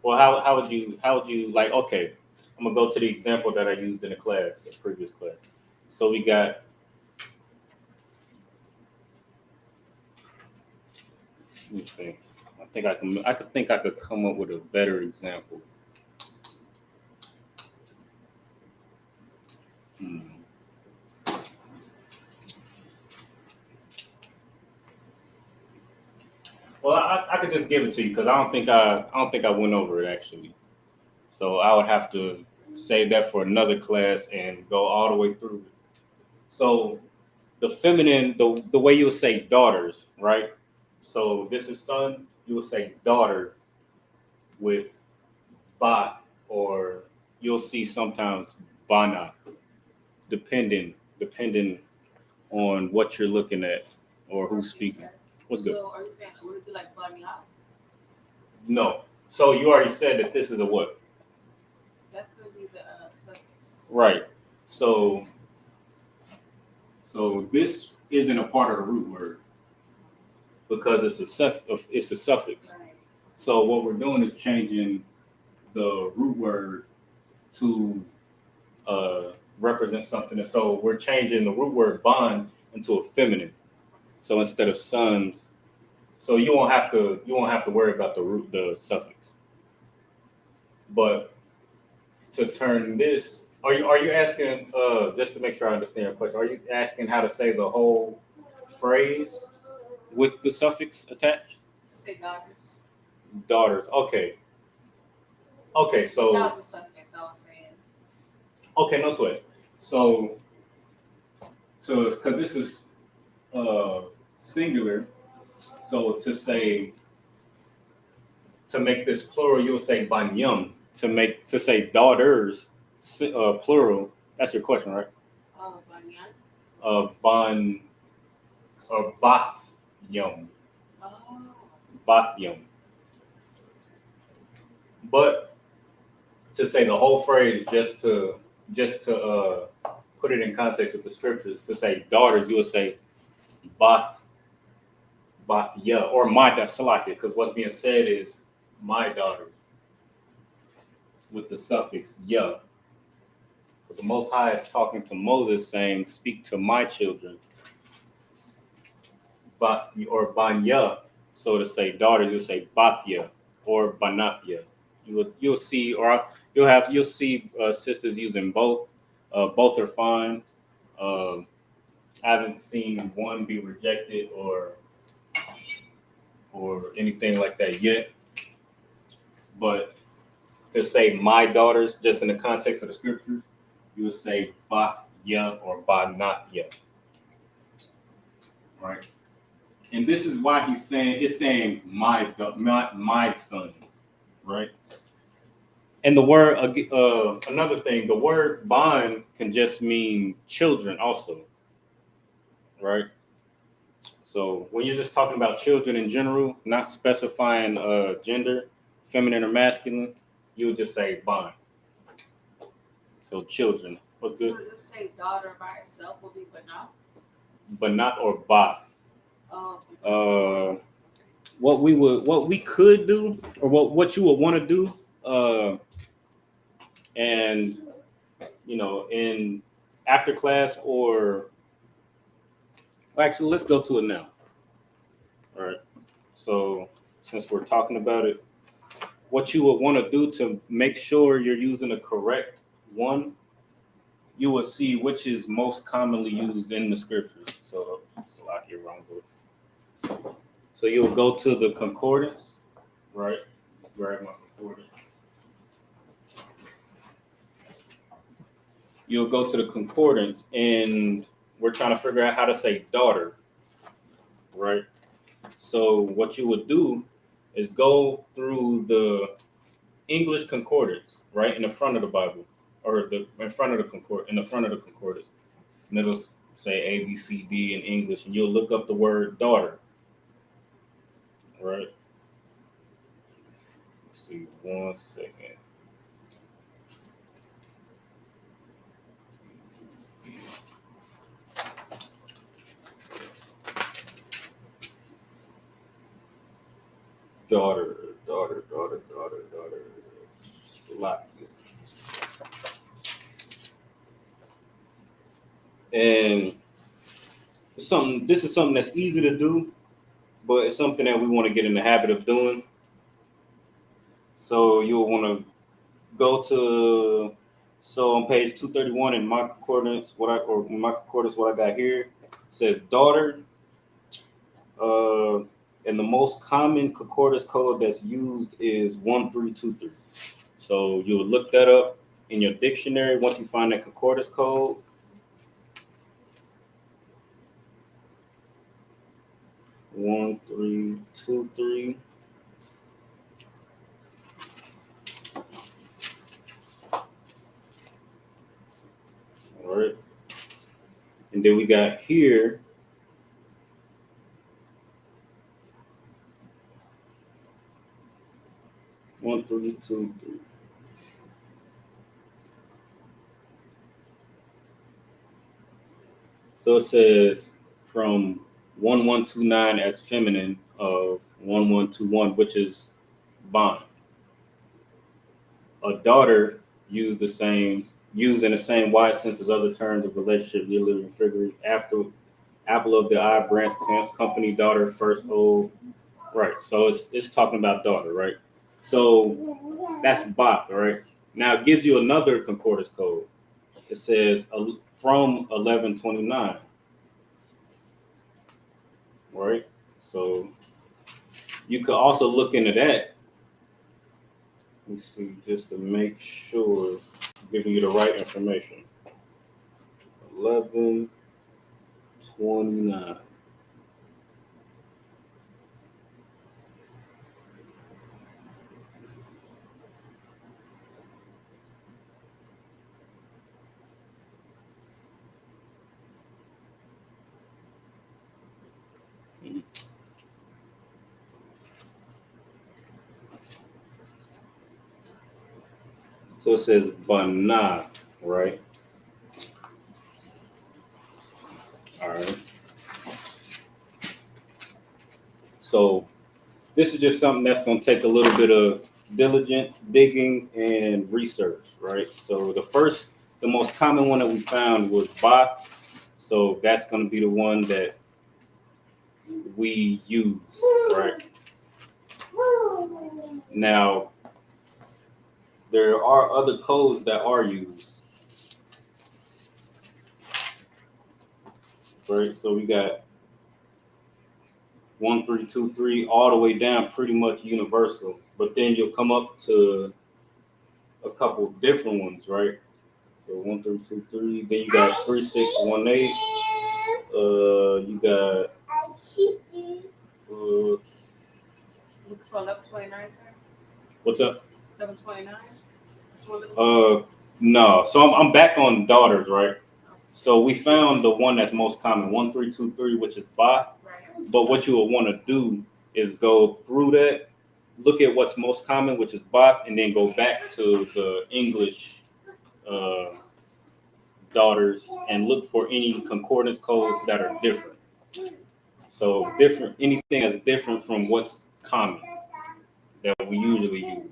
well, how would you like, okay, I'm gonna go to the example that I used in the previous class. So we got, let me think. I could come up with a better example. Well, I could just give it to you because I don't think I went over it actually. So I would have to save that for another class and go all the way through it. So the feminine, the way you would say daughters, right? So this is son, you would say daughter with ba, or you'll see sometimes bana, depending on what you're looking at or who's speaking. What's good? So are you saying would it be like banya? No. So you already said that this is a what? That's going to be the suffix. Right. So this isn't a part of the root word because it's a suffix. Right. So what we're doing is changing the root word to represent something. And so we're changing the root word bond into a feminine. So instead of sons, so you won't have to worry about the suffix. But to turn this, are you asking, just to make sure I understand your question, are you asking how to say the whole phrase with the suffix attached? Say daughters. Daughters. Okay, so Not the suffix, I was saying. okay, no sweat. So because this is singular, so to make this plural, you'll say banyam. To say daughters, plural. That's your question, right? Oh, banya. Ban or bathyum. Oh. Bathyum. But to say the whole phrase, just to put it in context with the scriptures, to say daughters, you would say bathya, or my salaki, because what's being said is my daughters. with the suffix ya. But the Most High is talking to Moses, saying, "Speak to my children." Or banya, so to say, daughters, you'll say bathya or banathya. You'll see, or you'll see sisters using both. Both are fine. I haven't seen one be rejected or anything like that yet. But to say my daughters, just in the context of the scriptures, you would say bathya or banathya, right? And this is why it's saying my sons, right? And the word, another thing, the word bond can just mean children also, right? So when you're just talking about children in general, not specifying gender, feminine or masculine, you would just say bond. So children. What's good? So just say daughter by itself will be Banath. Banath or bath. Oh. What we could do, or what you would want to do, and in after class, or actually let's go to it now. All right. So since we're talking about it, what you would want to do to make sure you're using the correct one, you will see which is most commonly used in the scriptures. So I get wrong with. So you'll go to the concordance, right? Grab my concordance. You'll go to the concordance, and we're trying to figure out how to say daughter, right? So what you would do is go through the English concordance, right, in the front of the Bible, or in front of the concordance, and it'll say A, B, C, D in English, and you'll look up the word daughter, right? Let's see, 1 second. Daughter. And this is something that's easy to do, but it's something that we want to get in the habit of doing. So you'll want to go to, so on page 231 in my concordance, what I got here says daughter. And the most common concordance code that's used is 1323. So you would look that up in your dictionary once you find that concordance code. One, 3, 2, 3. All right. And then we got here. One, 3, 2, 3. So it says from 1129 as feminine of 1121, which is bond. A daughter used in the same wide sense as other terms of relationship, near living figure, after apple of the eye, branch, company, daughter, first old. Right. So it's talking about daughter, right? So that's Bath, right? Now it gives you another concordance code. It says from 1129. Right? So you could also look into that. Let me see, just to make sure I'm giving you the right information. 1129. So it says Bana, right? All right. So this is just something that's going to take a little bit of diligence, digging, and research, right? So the most common one that we found was ba. So that's going to be the one that we use, right? Now, there are other codes that are used, right? So we got 1323 all the way down, pretty much universal. But then you'll come up to a couple different ones, right? So 1323. Then you got 3618. You got Look for 1129, sir. what's up? 1129. That's one of the. No. So I'm back on daughters, right? So we found the one that's most common, 1323, which is ba. Right. But what you will want to do is go through that, look at what's most common, which is ba, and then go back to the English daughters and look for any concordance codes that are different. So anything that's different from what's common that we usually use.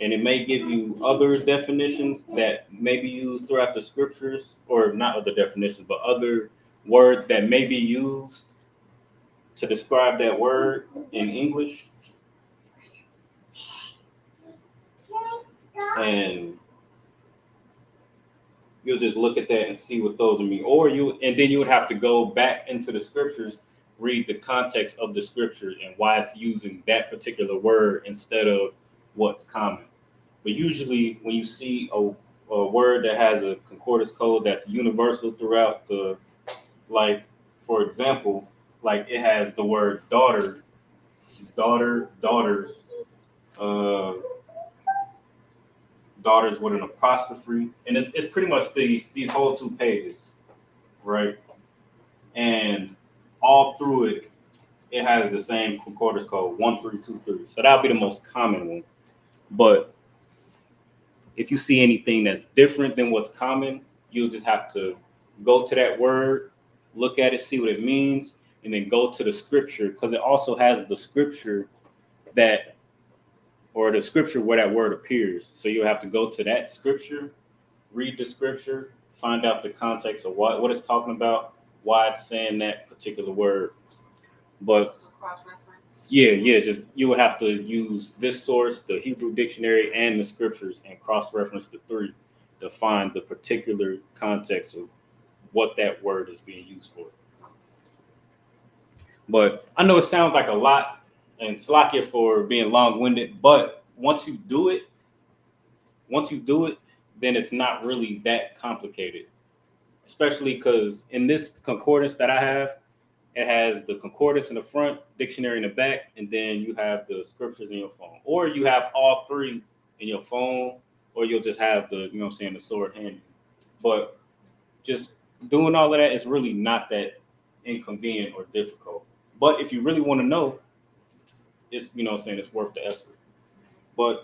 And it may give you other definitions that may be used throughout the scriptures, or not other definitions, but other words that may be used to describe that word in English. And you'll just look at that and see what those mean. And then you would have to go back into the scriptures, read the context of the scripture and why it's using that particular word instead of what's common. But usually when you see a word that has a concordance code that's universal throughout like, for example, like it has the word daughter, daughters, daughters with an apostrophe, and it's pretty much these whole 2 pages, right? And all through it, it has the same concordance code 1323. So that'll be the most common one. But if you see anything that's different than what's common, you'll just have to go to that word, look at it, see what it means, and then go to the scripture, because it also has the scripture or the scripture where that word appears. So you'll have to go to that scripture, read the scripture, find out the context of what it's talking about, why it's saying that particular word. But So cross-reference. yeah, just you would have to use this source, the Hebrew dictionary, and the scriptures, and cross-reference the 3 to find the particular context of what that word is being used for. But I know it sounds like a lot, and slack it for being long-winded, but once you do it, then it's not really that complicated. Especially because in this concordance that I have, it has the concordance in the front, dictionary in the back, and then you have the scriptures in your phone. Or you have all 3 in your phone, or you'll just have the sword handy. But just doing all of that is really not that inconvenient or difficult. But if you really want to know, it's it's worth the effort. But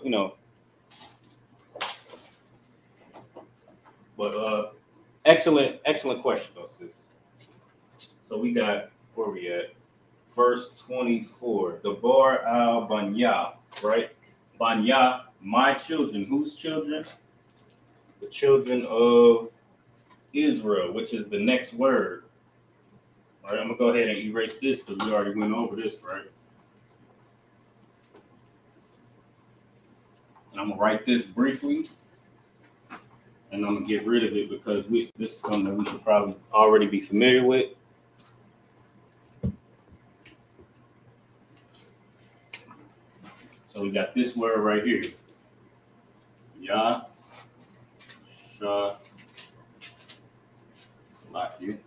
excellent question though, sis. So we got, where we at? Verse 24. The Bar al Banya, right? Banya, my children. Whose children? The children of Israel, which is the next word. All right, I'm gonna go ahead and erase this because we already went over this, right? And I'm gonna write this briefly, and I'm gonna get rid of it because this is something that we should probably already be familiar with. So we got this word right here. Yah, Shah, Salaki.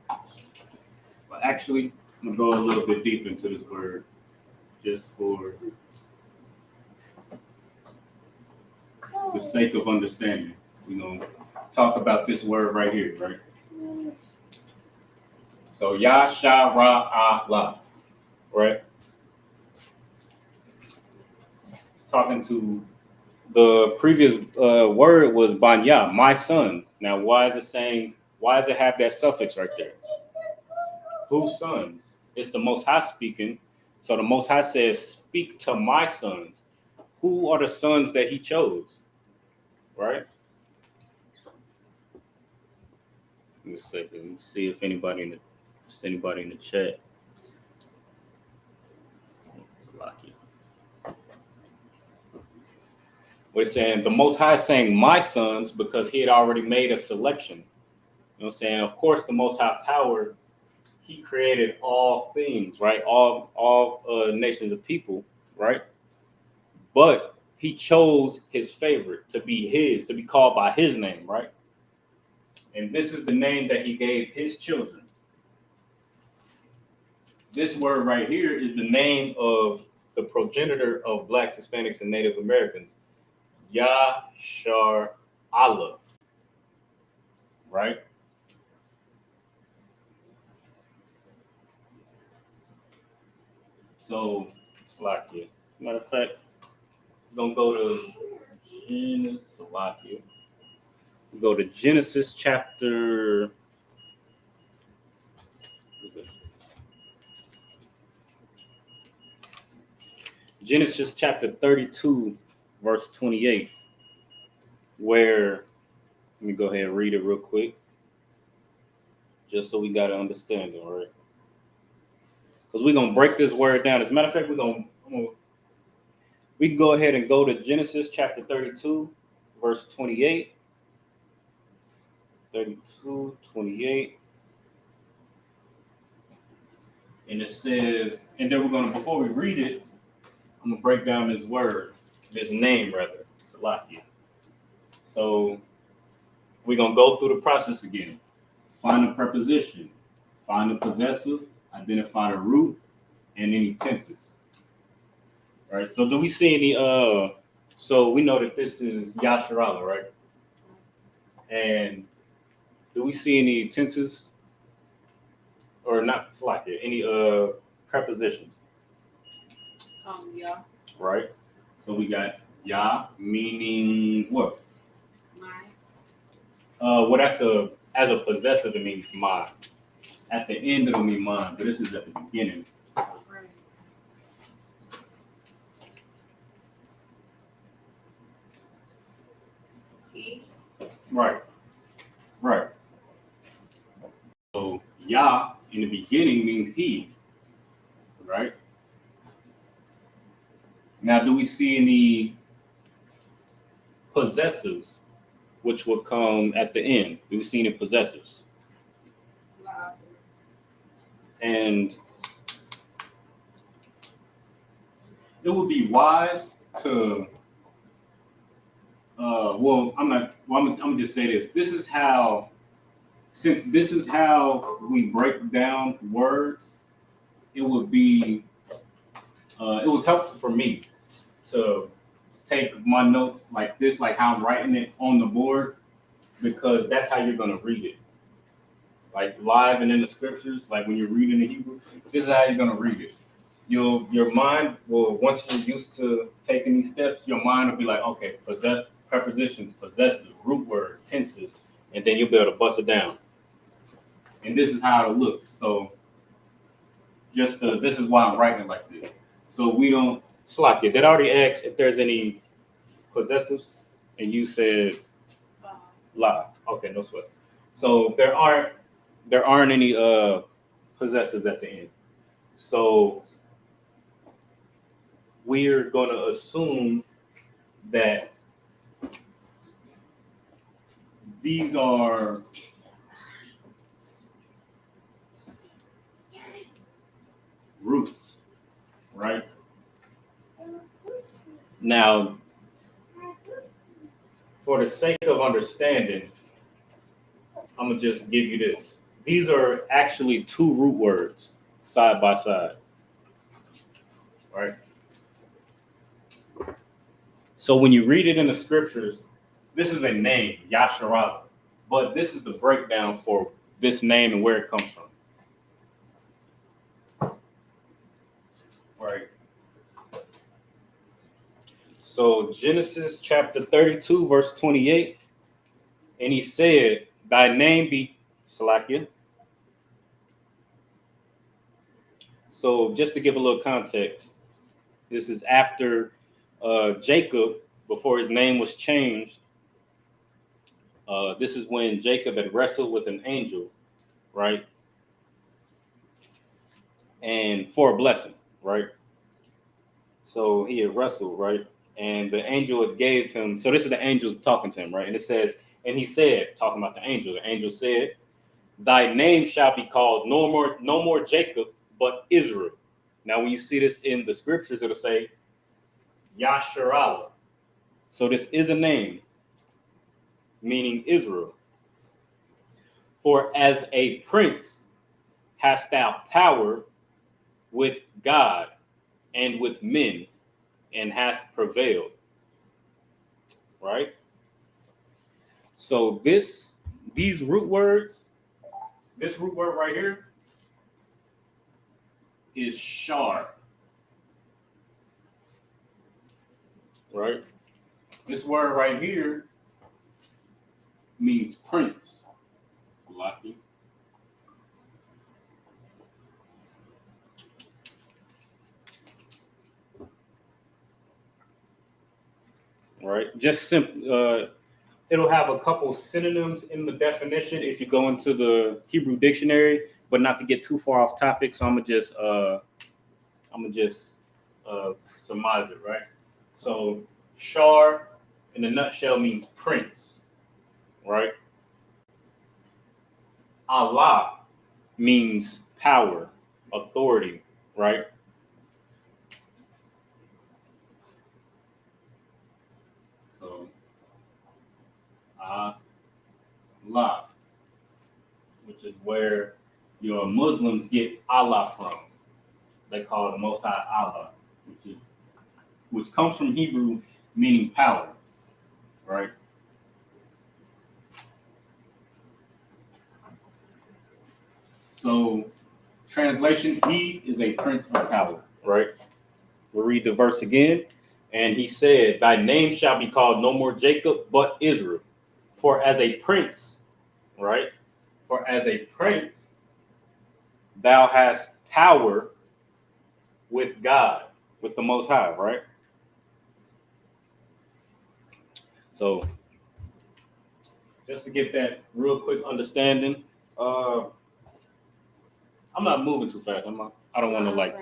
But actually, I'm gonna go a little bit deep into this word just for the sake of understanding. Talk about this word right here, right? So Yah, Shah, Ra, Ah, La, right? It's talking to the previous word was Banya, my sons. Now, why does it have that suffix right there? Whose sons? It's the Most High speaking. So the Most High says, speak to my sons. who are the sons that he chose, right? Give me a second. Let me see if anybody in the chat. Lucky. We're saying the Most High is saying my sons because he had already made a selection. You know what I'm saying? Of course, the Most High power, he created all things, right? All nations of people, right? But he chose his favorite to be called by his name, right? And this is the name that he gave his children. This word right here is the name of the progenitor of Blacks, Hispanics, and Native Americans, Yashar Allah, right? So, Salakia. Matter of fact, we're going to go to Genesis, Salakia. We go to Genesis chapter. Genesis chapter 32, verse 28, where, let me go ahead and read it real quick, just so we got to understand it, all right? Because we're going to break this word down. As a matter of fact, we can go ahead and go to Genesis chapter 32, verse 28. 32, 28. And it says, and then we're going to, before we read it, I'm going to break down this word, this name rather, Salakia. So we're going to go through the process again. Find the preposition, find the possessive, identify the root, and any tenses. All right, so do we see any, so we know that this is Yasharala, right? And do we see any tenses? Or not, Salakia, any prepositions? Yeah. Right? So we got Ya, meaning what? Mine. Well, as a possessive, it means mine. At the end, it'll mean mine, but this is at the beginning. Right. He. Right. Right. So Ya in the beginning means he. Right? Now, do we see any possessives which will come at the end? Do we see any possessives? Last. And it would be wise to, I'm gonna just say this. Since this is how we break down words, it would be, it was helpful for me to take my notes like this, like how I'm writing it on the board, because that's how you're gonna read it. Like live and in the scriptures, like when you're reading the Hebrew, this is how you're gonna read it. Your mind will, once you're used to taking these steps, your mind will be like, okay, prepositions, possessive, root word, tenses, and then you'll be able to bust it down. And this is how it'll look. So this is why I'm writing it like this. So we don't, Slakia, did I already ask if there's any possessives? And you said la. Okay, no sweat. So there aren't any possessives at the end. So we're going to assume that these are roots, right? Now, for the sake of understanding, I'm going to just give you this. These are actually two root words side by side, right? So when you read it in the scriptures, this is a name, Yasharala, but this is the breakdown for this name and where it comes from. Right. So Genesis chapter 32, verse 28, and he said, thy name be Salakia. So just to give a little context, this is after Jacob, before his name was changed, this is when Jacob had wrestled with an angel, right? And for a blessing, right? So he had wrestled, right? And the angel had gave him, so this is the angel talking to him, right? And it says, and he said, talking about the angel said, thy name shall be called no more Jacob, but Israel. Now, when you see this in the scriptures, it'll say Yasharallah. So this is a name meaning Israel. For as a prince hast thou power with God and with men, and hast prevailed. Right? So these root words, this root word right here is shar. Right? This word right here means prince. Lucky. Right? Just simple. It'll have a couple synonyms in the definition if you go into the Hebrew dictionary, but not to get too far off topic. So I'm gonna just surmise it, right? So shar, in a nutshell, means prince, right? Allah means power, authority, right? So Allah, which is where your Muslims get Allah from. They call the Most High Allah, which comes from Hebrew meaning power, right? So, translation, he is a prince of power, right? We'll read the verse again. And he said, thy name shall be called no more Jacob, but Israel. For as a prince, right? For as a prince, thou hast power with God, with the Most High, right? So, just to get that real quick understanding, I'm not moving too fast. I don't want to like.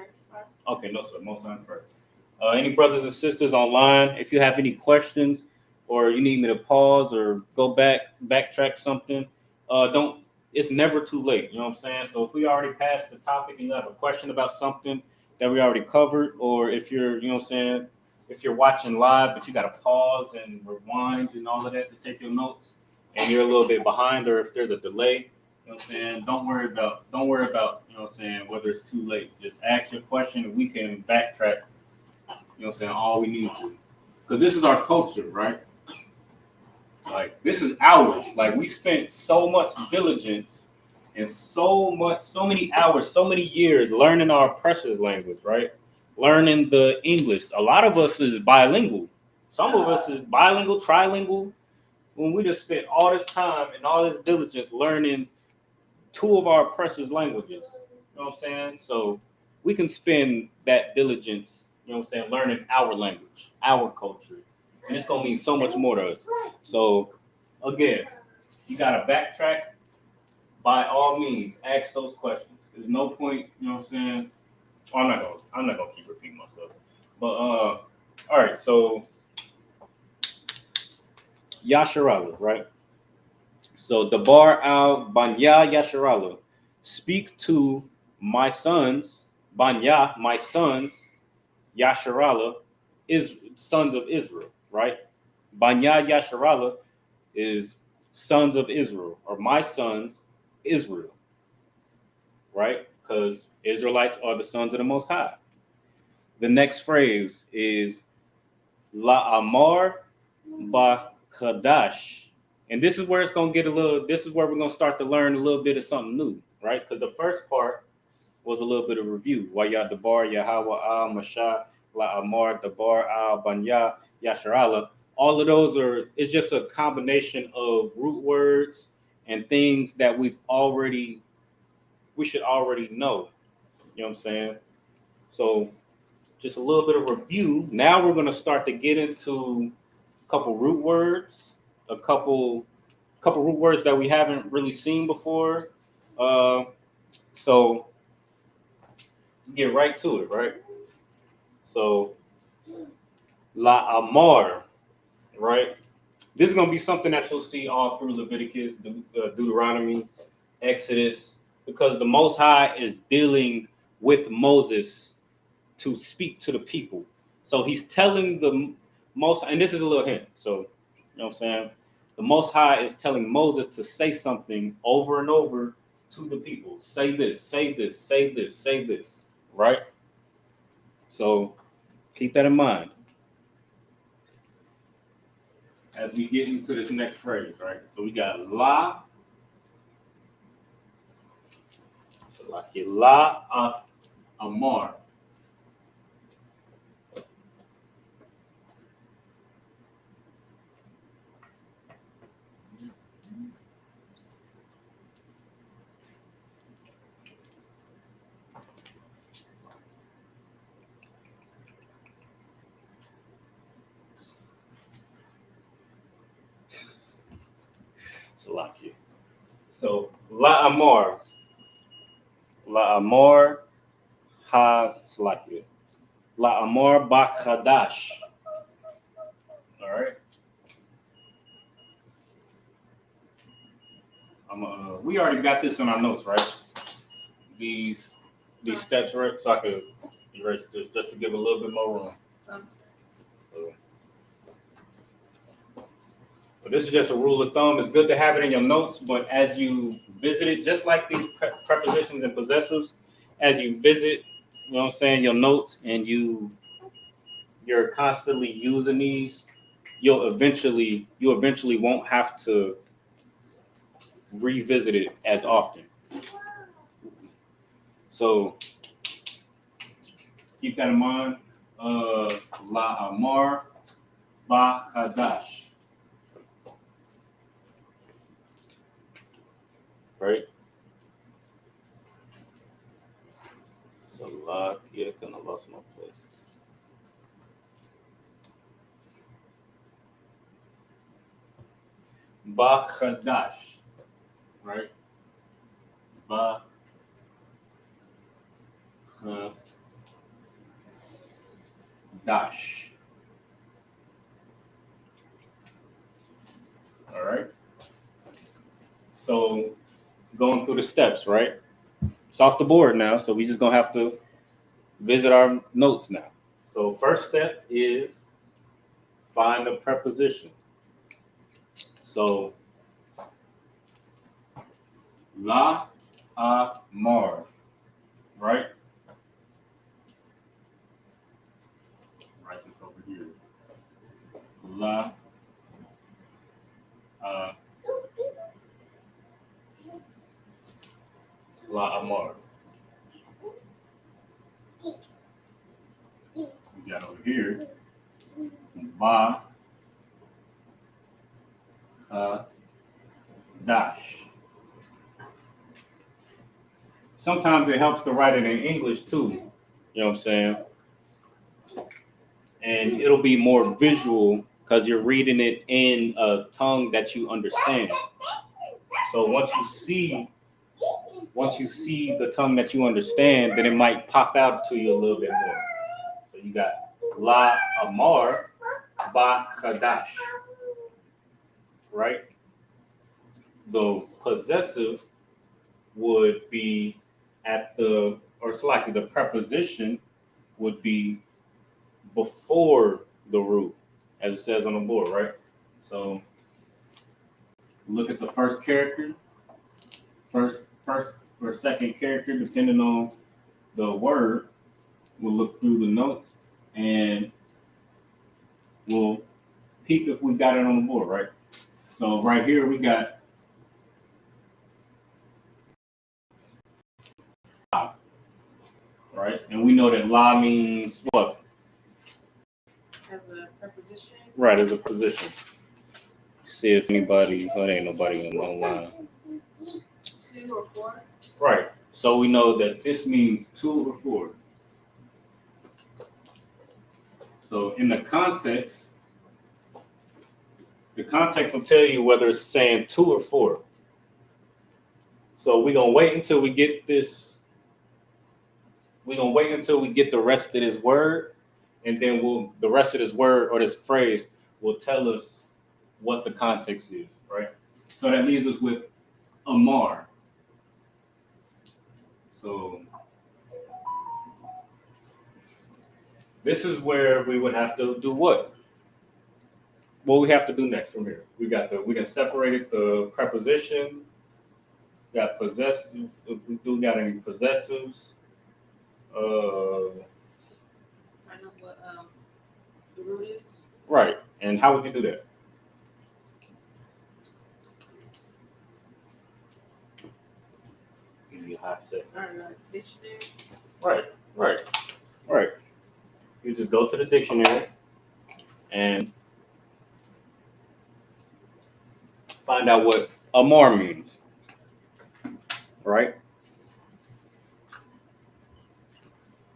Okay, no sir. Most time first. Any brothers and sisters online, if you have any questions or you need me to pause or go backtrack something, don't. It's never too late. You know what I'm saying? So if we already passed the topic and you have a question about something that we already covered, or if you're, you know what I'm saying, if you're watching live but you got to pause and rewind and all of that to take your notes, and you're a little bit behind, or if there's a delay. You know what I'm saying? Don't worry about, you know what I'm saying, whether it's too late. Just ask your question and we can backtrack, you know what I'm saying, all we need to. Because this is our culture, right? Like, this is ours. Like, we spent so much diligence and so many hours, so many years learning our precious language, right? Learning the English. A lot of us is bilingual. Some of us is bilingual, trilingual. When we just spent all this time and all this diligence learning two of our precious languages, you know what I'm saying? So we can spend that diligence, you know what I'm saying, learning our language, our culture. And it's going to mean so much more to us. So, again, you got to backtrack. By all means, ask those questions. There's no point, you know what I'm saying? Oh, I'm not gonna keep repeating myself. But, all right, so Yasharallah, right? So Dabar al Banya Yasharallah, speak to my sons, Banya, my sons, Yasharallah, is sons of Israel, right? Banya Yasharallah is sons of Israel, or my sons, Israel, right? Because Israelites are the sons of the Most High. The next phrase is La Amar Ba Qadash. And this is where it's going to get this is where we're going to start to learn a little bit of something new, right? Because the first part was a little bit of review. Waya Dabar, Yahweh al Mashah, La Amar, Dabar al Banya, Yasharallah. All of those it's just a combination of root words and things that we should already know. You know what I'm saying? So just a little bit of review. Now we're going to start to get into a couple root words, a couple root words that we haven't really seen before. So let's get right to it, right? So La Amar, right? This is going to be something that you'll see all through Leviticus, Deuteronomy, Exodus, because the Most High is dealing with Moses to speak to the people. So he's telling the Most High, and this is a little hint. So, you know what I'm saying? The Most High is telling Moses to say something over and over to the people. Say this, say this, say this, say this, right? So keep that in mind as we get into this next phrase, right? So we got Amar. Salakia. So La Amar ha Salakia. La Amar ba Qadash. All right. We already got this in our notes, right? These steps, right? So I could erase this just to give a little bit more room. But this is just a rule of thumb. It's good to have it in your notes, but as you visit it, just like these prepositions and possessives, as you visit, you know what I'm saying, your notes, and you're constantly using these, you eventually won't have to revisit it as often. So keep that in mind. La Amar ba Qadash. Right? Salakia, I kind of lost my place. Ba Qadash. Right? Ba Qadash. All right. So going through the steps, right? It's off the board now, so we just gonna have to visit our notes now. So first step is find a preposition. So La Amar, right? Write this over here. La Amar. We got over here Ba Qadash. Sometimes it helps to write it in English too. You know what I'm saying? And it'll be more visual because you're reading it in a tongue that you understand. So once you see the tongue that you understand, then it might pop out to you a little bit more. So you got La Amar ba Qadash, right? The possessive would be the preposition would be before the root, as it says on the board, right? So look at the first character, first or second character, depending on the word. We'll look through the notes and we'll peek if we got it on the board, right? So right here we got La, right? And we know that La means what? As a preposition. Right, as a preposition. See if anybody, there ain't nobody online. 2 or 4. Right. So we know that this means 2 or 4. So in the context will tell you whether it's saying 2 or 4. So we're going to wait until we get this. We're going to wait until we get the rest of this word, and then the rest of this word or this phrase will tell us what the context is, right? So that leaves us with Amar. So this is where we would have to do what? What we have to do next from here. We can separate the preposition. Got possessive. If we do got any possessives. I know what the root is. Right. And how would you do that? Give you a hot second. I don't know, dictionary. Right. You just go to the dictionary and find out what Amar means. Right?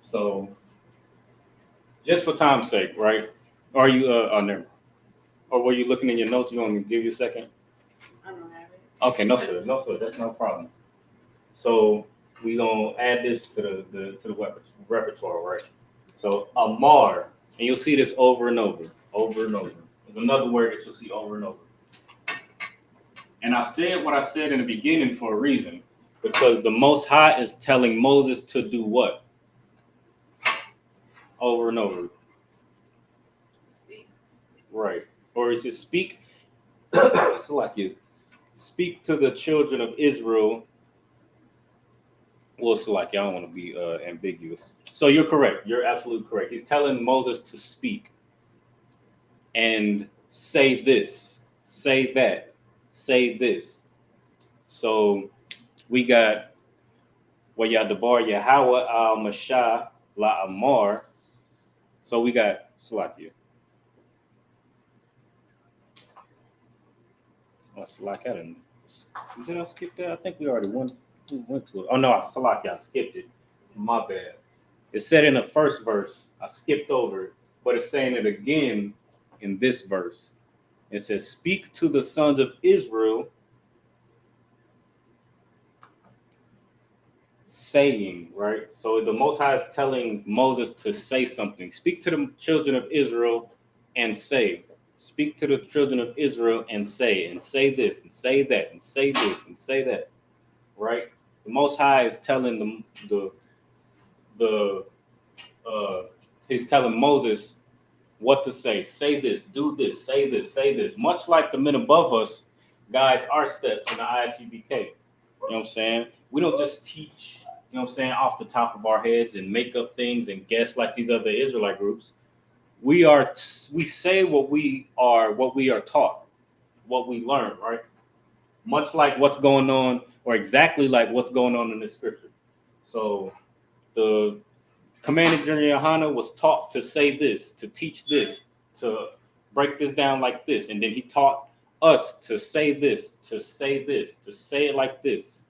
So, just for time's sake, right? Are you never? Or were you looking in your notes? You want me to give you a second? I don't have it. Okay, no sir. That's no problem. So we gonna add this to the repertoire, right? So Amar, and you'll see this over and over. There's another word that you'll see over and over. And I said what I said in the beginning for a reason, because the Most High is telling Moses to do what? Over and over. Speak. Right. Or is it speak? It's like you speak to the children of Israel. Well, it's like I don't want to be ambiguous. So you're correct. You're absolutely correct. He's telling Moses to speak and say this, say that, say this. So we got Wayadabar Yahweh al Mashah La Amar. So we got Salakia. Did I skip that? I think we already went to it. Oh no, Salakia, I skipped it. My bad. It said in the first verse, I skipped over it, but it's saying it again in this verse. It says, "Speak to the sons of Israel, saying," right? So the Most High is telling Moses to say something. Speak to the children of Israel and say. Speak to the children of Israel and say this, and say that, and say this, and say that, right? The Most High is telling them he's telling Moses what to say. Say this, do this, say this, say this. Much like the men above us guides our steps in the ISUPK. You know what I'm saying? We don't just teach, you know what I'm saying, off the top of our heads and make up things and guess like these other Israelite groups. We say what we are taught, what we learn, right? Much like what's going on, or exactly like what's going on in the scripture. So the Commander General Yohana was taught to say this, to teach this, to break this down like this. And then he taught us to say this, to say this, to say it like this,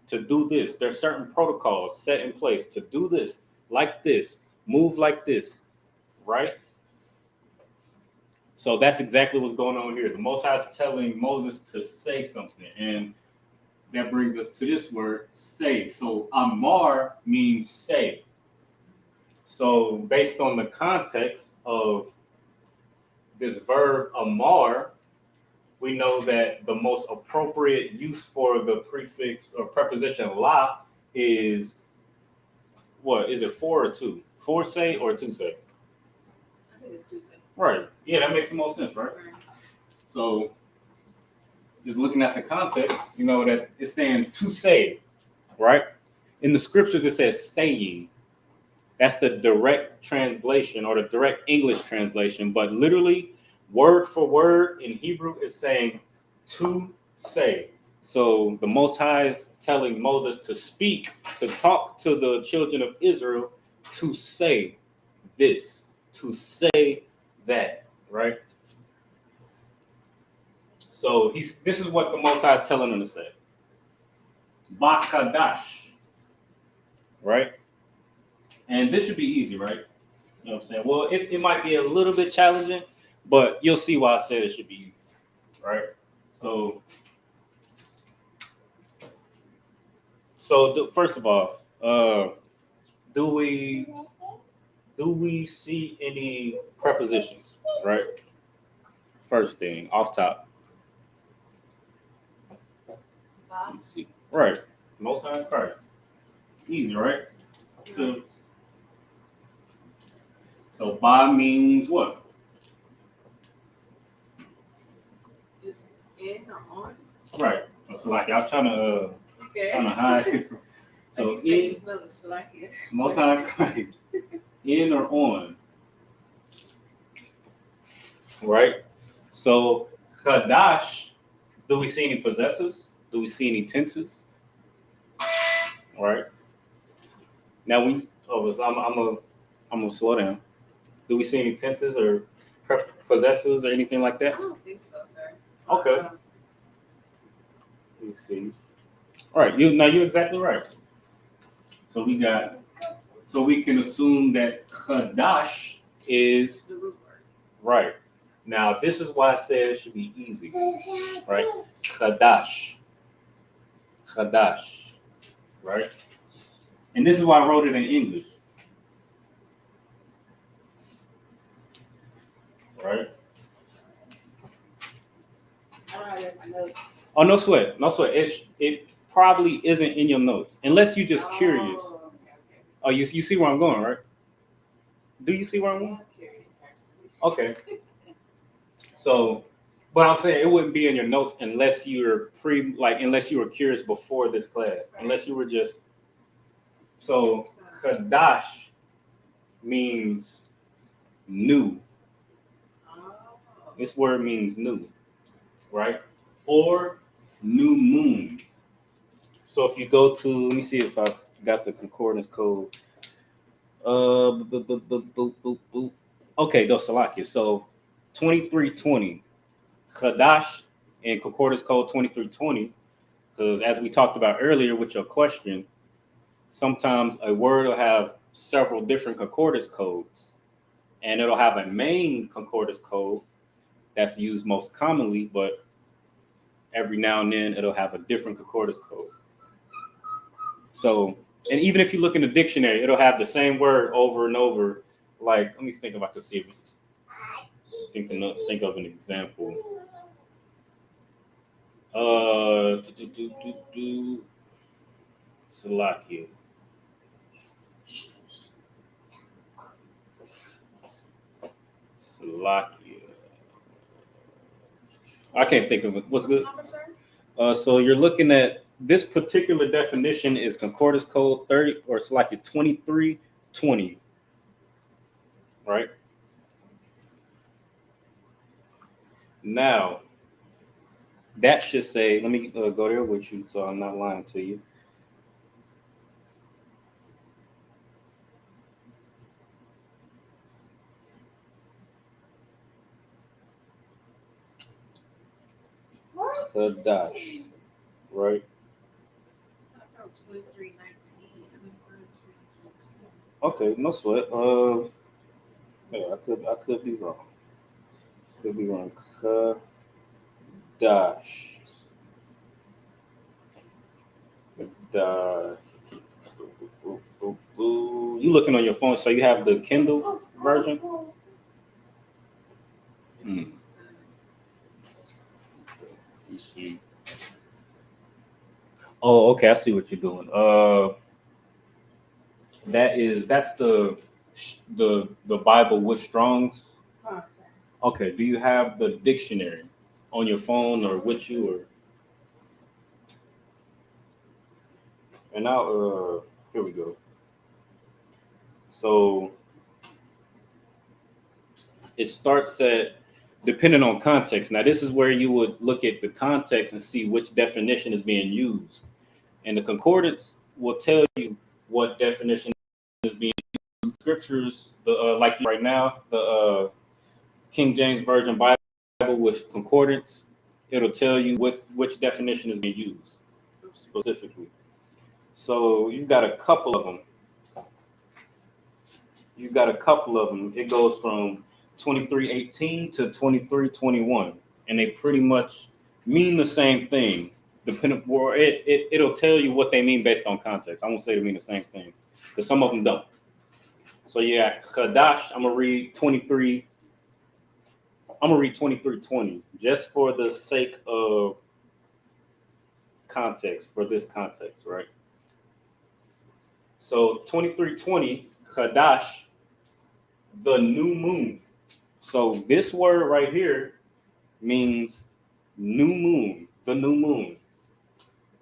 to do this. There's certain protocols set in place to do this, like this, move like this, right? So that's exactly what's going on here. The Most High is telling Moses to say something. And that brings us to this word, say. So Amar means say. So based on the context of this verb Amar, we know that the most appropriate use for the prefix or preposition la is what? Is it 4 or 2? 4 say or 2 say? I think it's 2 say. Right. Yeah, that makes the most sense, right? So just looking at the context, you know that it's saying to say, right? In the scriptures, it says saying. That's the direct translation or the direct English translation. But literally, word for word in Hebrew, is saying to say. So the Most High is telling Moses to speak, to talk to the children of Israel, to say this, to say that, right? So this is what the Most High is telling him to say. Qadash, right? And this should be easy, right? You know what I'm saying? Well, it might be a little bit challenging, but you'll see why I said it should be easy, right? So first of all, do we see any prepositions, right? First thing, off top. Bob? See. Right. Most High Christ. Easy, right? So by means what? Is in or on? Right. So like y'all trying to Okay. hide it from. So So you say in, these notes, so I can. Most High Christ. In or on. Right? So Qadash, do we see any possessives? Do we see any tenses? Right? Now I'm gonna slow down. Do we see any tenses or possessives or anything like I that? don't think so, sir. Okay. Let me see. All right, you're exactly right. So we can assume that Qadash is The root word. right. Now this is why I said it should be easy. Right? Qadash. Qadash. Right? And this is why I wrote it in English. Right? I don't have my notes. Oh, no sweat. No sweat. It probably isn't in your notes. Unless you're just curious. Oh, okay. Oh, you see where I'm going, right? Do you see where I'm going? I'm curious, actually. Okay. So, but I'm saying it wouldn't be in your notes unless unless you were curious before this class. Unless you were just so Qadash means new. Oh. This word means new, right? Or new moon. So if you go to, let me see if I got the concordance code. Okay, Salakia. So 2320, Qadash and concordance code 2320. Because as we talked about earlier with your question, sometimes a word will have several different concordance codes, and it'll have a main concordance code that's used most commonly, but every now and then it'll have a different concordance code. So, and even if you look in the dictionary, it'll have the same word over and over. Like, let me think if I can see if it's think of an example. Salakia. Salakia. I can't think of it. What's good? So you're looking at this particular definition is concordance code 30 or Salakia 2320. Right? Now, that should say, let me go there with you so I'm not lying to you. Qadash, right? I wrote 2319. Okay, no sweat. Yeah, I could be wrong. Could be wrong. Qadash. You looking on your phone, so you have the Kindle version? You see. Oh, okay. I see what you're doing. That's the Bible with Strong's. Okay. Do you have the dictionary on your phone or with you or? And now, here we go. So it starts at depending on context. Now, this is where you would look at the context and see which definition is being used. And the concordance will tell you what definition is being used. Scriptures, like right now, the King James Version Bible with concordance, it'll tell you which definition is being used specifically. So you've got a couple of them. you got a couple of them. It goes from 2318 to 2321, and they pretty much mean the same thing. Depending, or it'll tell you what they mean based on context. I won't say they mean the same thing because some of them don't. So yeah, Qadash, I'm gonna read 23. I'm gonna read 2320 just for the sake of context, for this context, right? So 2320, Qadash, the new moon. So this word right here means new moon, the new moon.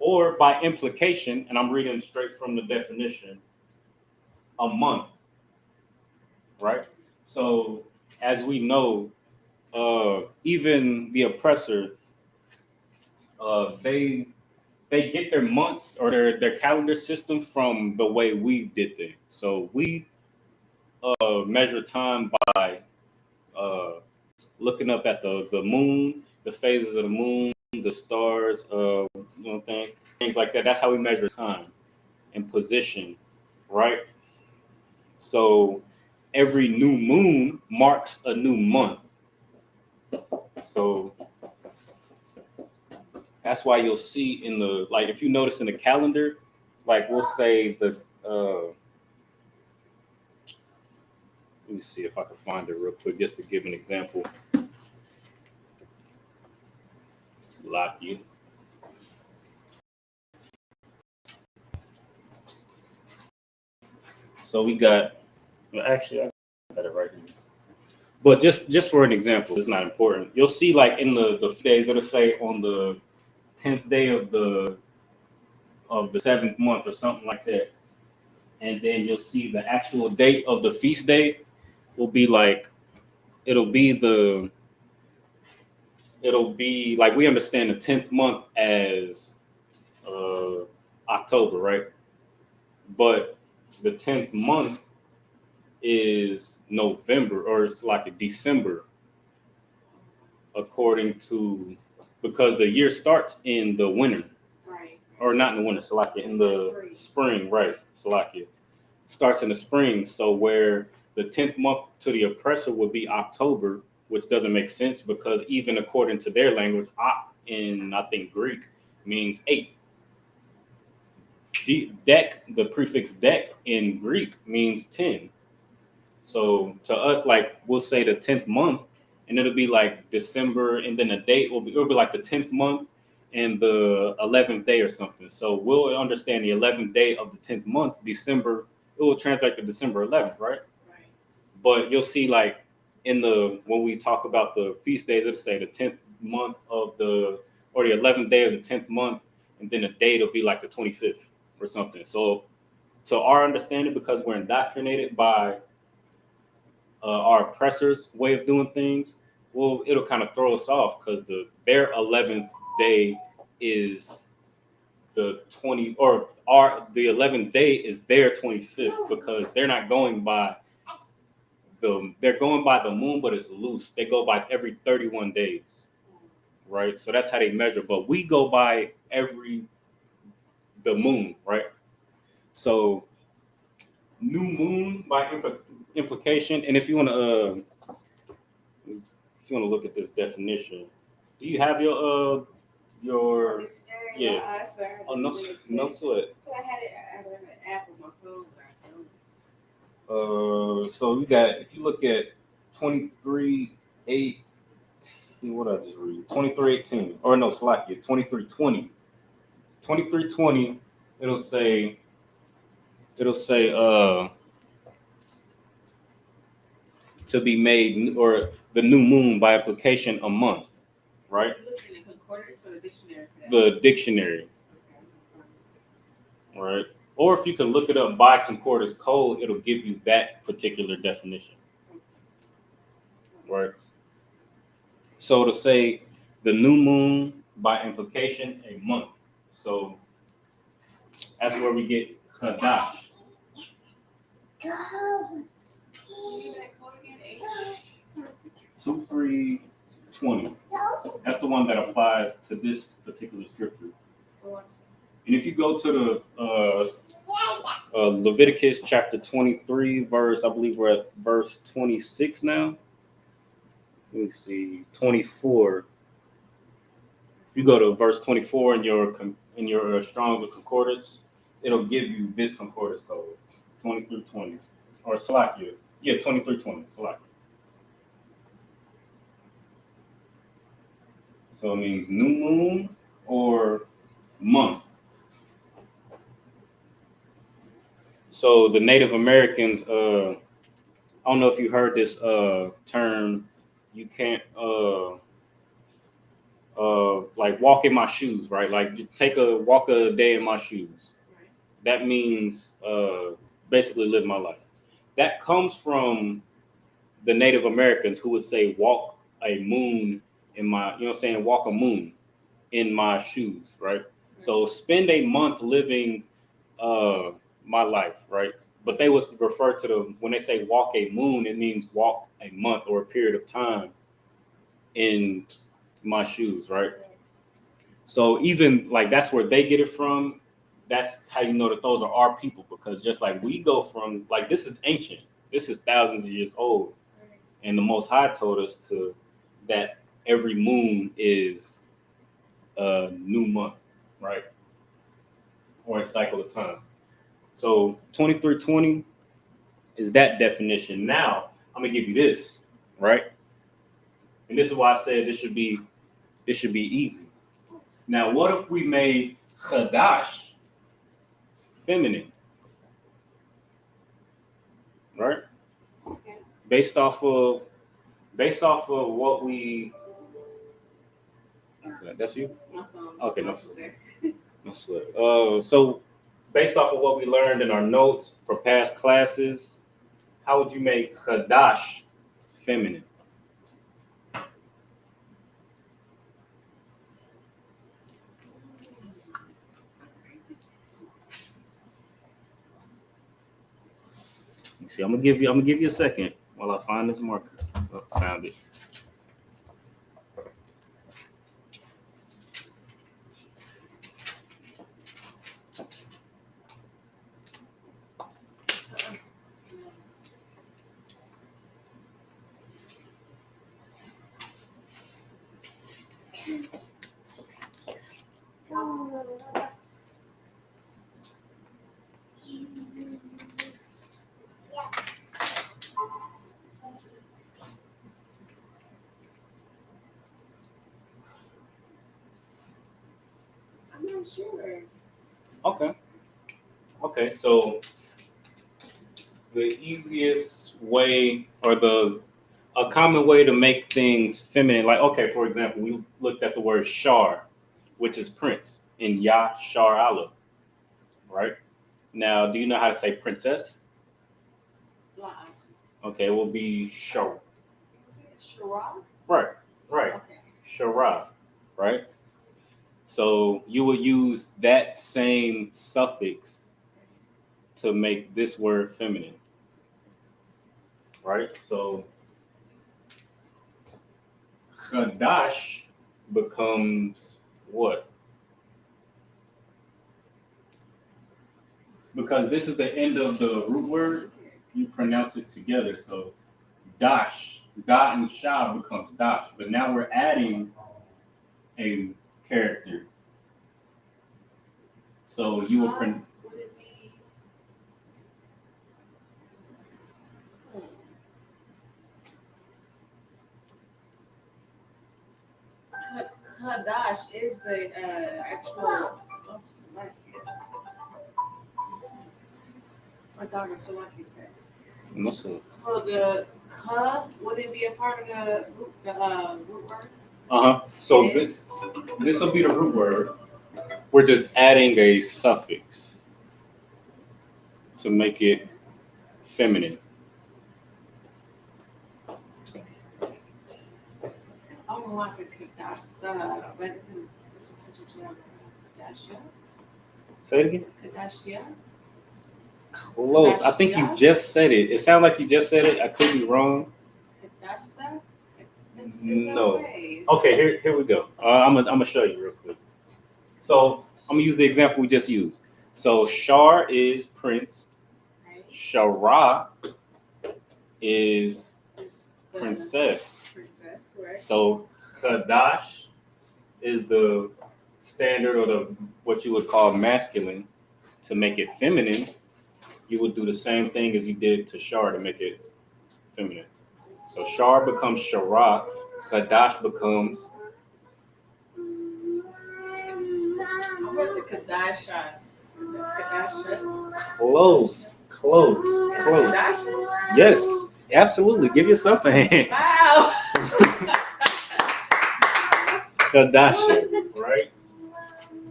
Or by implication, and I'm reading straight from the definition, a month, right? So as we know, even the oppressor, they get their months or their calendar system from the way we did things. So we measure time by looking up at the moon, the phases of the moon, the stars, things like that. That's how we measure time and position, right? So every new moon marks a new month. So that's why you'll see in the, like, if you notice in the calendar, like we'll say the, let me see if I can find it real quick just to give an example. Lock you. So we got, well, actually, I got it right here. But just for an example, it's not important. You'll see like in the days that'll say on the 10th day of the 7th month or something like that. And then you'll see the actual date of the feast day will be like, it'll be like, we understand the 10th month as October, right? But the 10th month is November, or it's like a December, according to, because the year starts in the winter. Right. Or not in the winter, Salakia, in the spring, right? Salakia. Starts in the spring. So where the 10th month to the oppressor would be October, which doesn't make sense because even according to their language, in I think Greek means 8. The prefix dek in Greek means 10. So to us, like, we'll say the 10th month, and it'll be like December, and then the date it'll be like the 10th month and the 11th day or something. So we'll understand the 11th day of the 10th month, December, it will translate to December 11th, right? Right. But you'll see, like, when we talk about the feast days, it'll say the 10th month or the 11th day of the 10th month, and then the date will be like the 25th or something. So to our understanding, because we're indoctrinated by our oppressors' way of doing things, well, it'll kind of throw us off because their 11th day is the 20, or the 11th day is their 25th, because they're not going by they're going by the moon, but it's loose. They go by every 31 days, right? So that's how they measure. But we go by the moon, right? So new moon by implication. And if you want to look at this definition, do you have your yeah? Oh, no sweat. I had it as an app on my phone. So we got, if you look at 23:18, what did I just read? 23:18, or no, Slakia, 23:20. 23:20, it'll say to be made, or the new moon by application, a month, right? Looking at concordance or the dictionary? The dictionary, right? Or if you can look it up by concordance code, it'll give you that particular definition, right? So to say the new moon by implication, a month. So that's where we get Qadash. 23:20. That's the one that applies to this particular scripture. And if you go to Leviticus chapter 23, verse, I believe we're at verse 26 now. Let me see, 24. If you go to verse 24 in your Stronger Concordance, it'll give you this concordance code, 2320, or Salakia. Yeah, 2320, Salakia. So it means new moon or month. So the Native Americans, I don't know if you heard this term. You can't like walk in my shoes, right? Like you walk a day in my shoes. That means basically live my life. That comes from the Native Americans who would say walk a moon in my, you know what I'm saying, walk a moon in my shoes, right? So spend a month living my life, right? But they was refer to them when they say walk a moon, it means walk a month or a period of time in my shoes, right? So even like that's where they get it from. That's how you know that those are our people, because just like we go from like this is ancient, this is thousands of years old, and the Most High told us to that every moon is a new month, right, or a cycle of time. So 2320 is that definition. Now I'm gonna give you this, right, and this is why I said this should be easy. Now, what if we made Qadash feminine, right? Okay. Based off of what we. That's you. My phone. Okay, no sweat. No sweat. So based off of what we learned in our notes for past classes, how would you make Qadash feminine? See, I'm gonna give you a second while I find this marker. Oh, found it. I'm not sure. Okay. So the easiest way or a common way to make things feminine, like okay, for example, we looked at the word shar, which is prince in Yah Shar Allah, right? Now, do you know how to say princess? Lies. Okay, it will be shar. Shara? Right. Okay. Shara, right? So you would use that same suffix to make this word feminine, right? So Qadash becomes what? Because this is the end of the root word, you pronounce it together. So dash, da and sha becomes dash. But now we're adding a character. So you will Would it be? Qadash is the actual. Oops, my daughter Salaki said. So the ka would it be a part of the root word? So this will be the root word. We're just adding a suffix to make it feminine. I don't know why I said Qadash. But this was Qadashia. Say it again. Qadashia. Close. I think you just said it. It sounded like you just said it. I could be wrong. Qadashta? No. Okay, here we go. I'm gonna show you real quick. So I'm gonna use the example we just used. So Shar is prince. Right? Shara is It's the princess. Princess, correct? So Qadash is the standard or the what you would call masculine. To make it feminine, you would do the same thing as you did to Shar to make it feminine. So Shar becomes Shara, Qadash becomes I'm gonna say Qadash. Qadash. close. Is it Qadash? Yes, absolutely. Give yourself a hand. Wow. Qadash, right?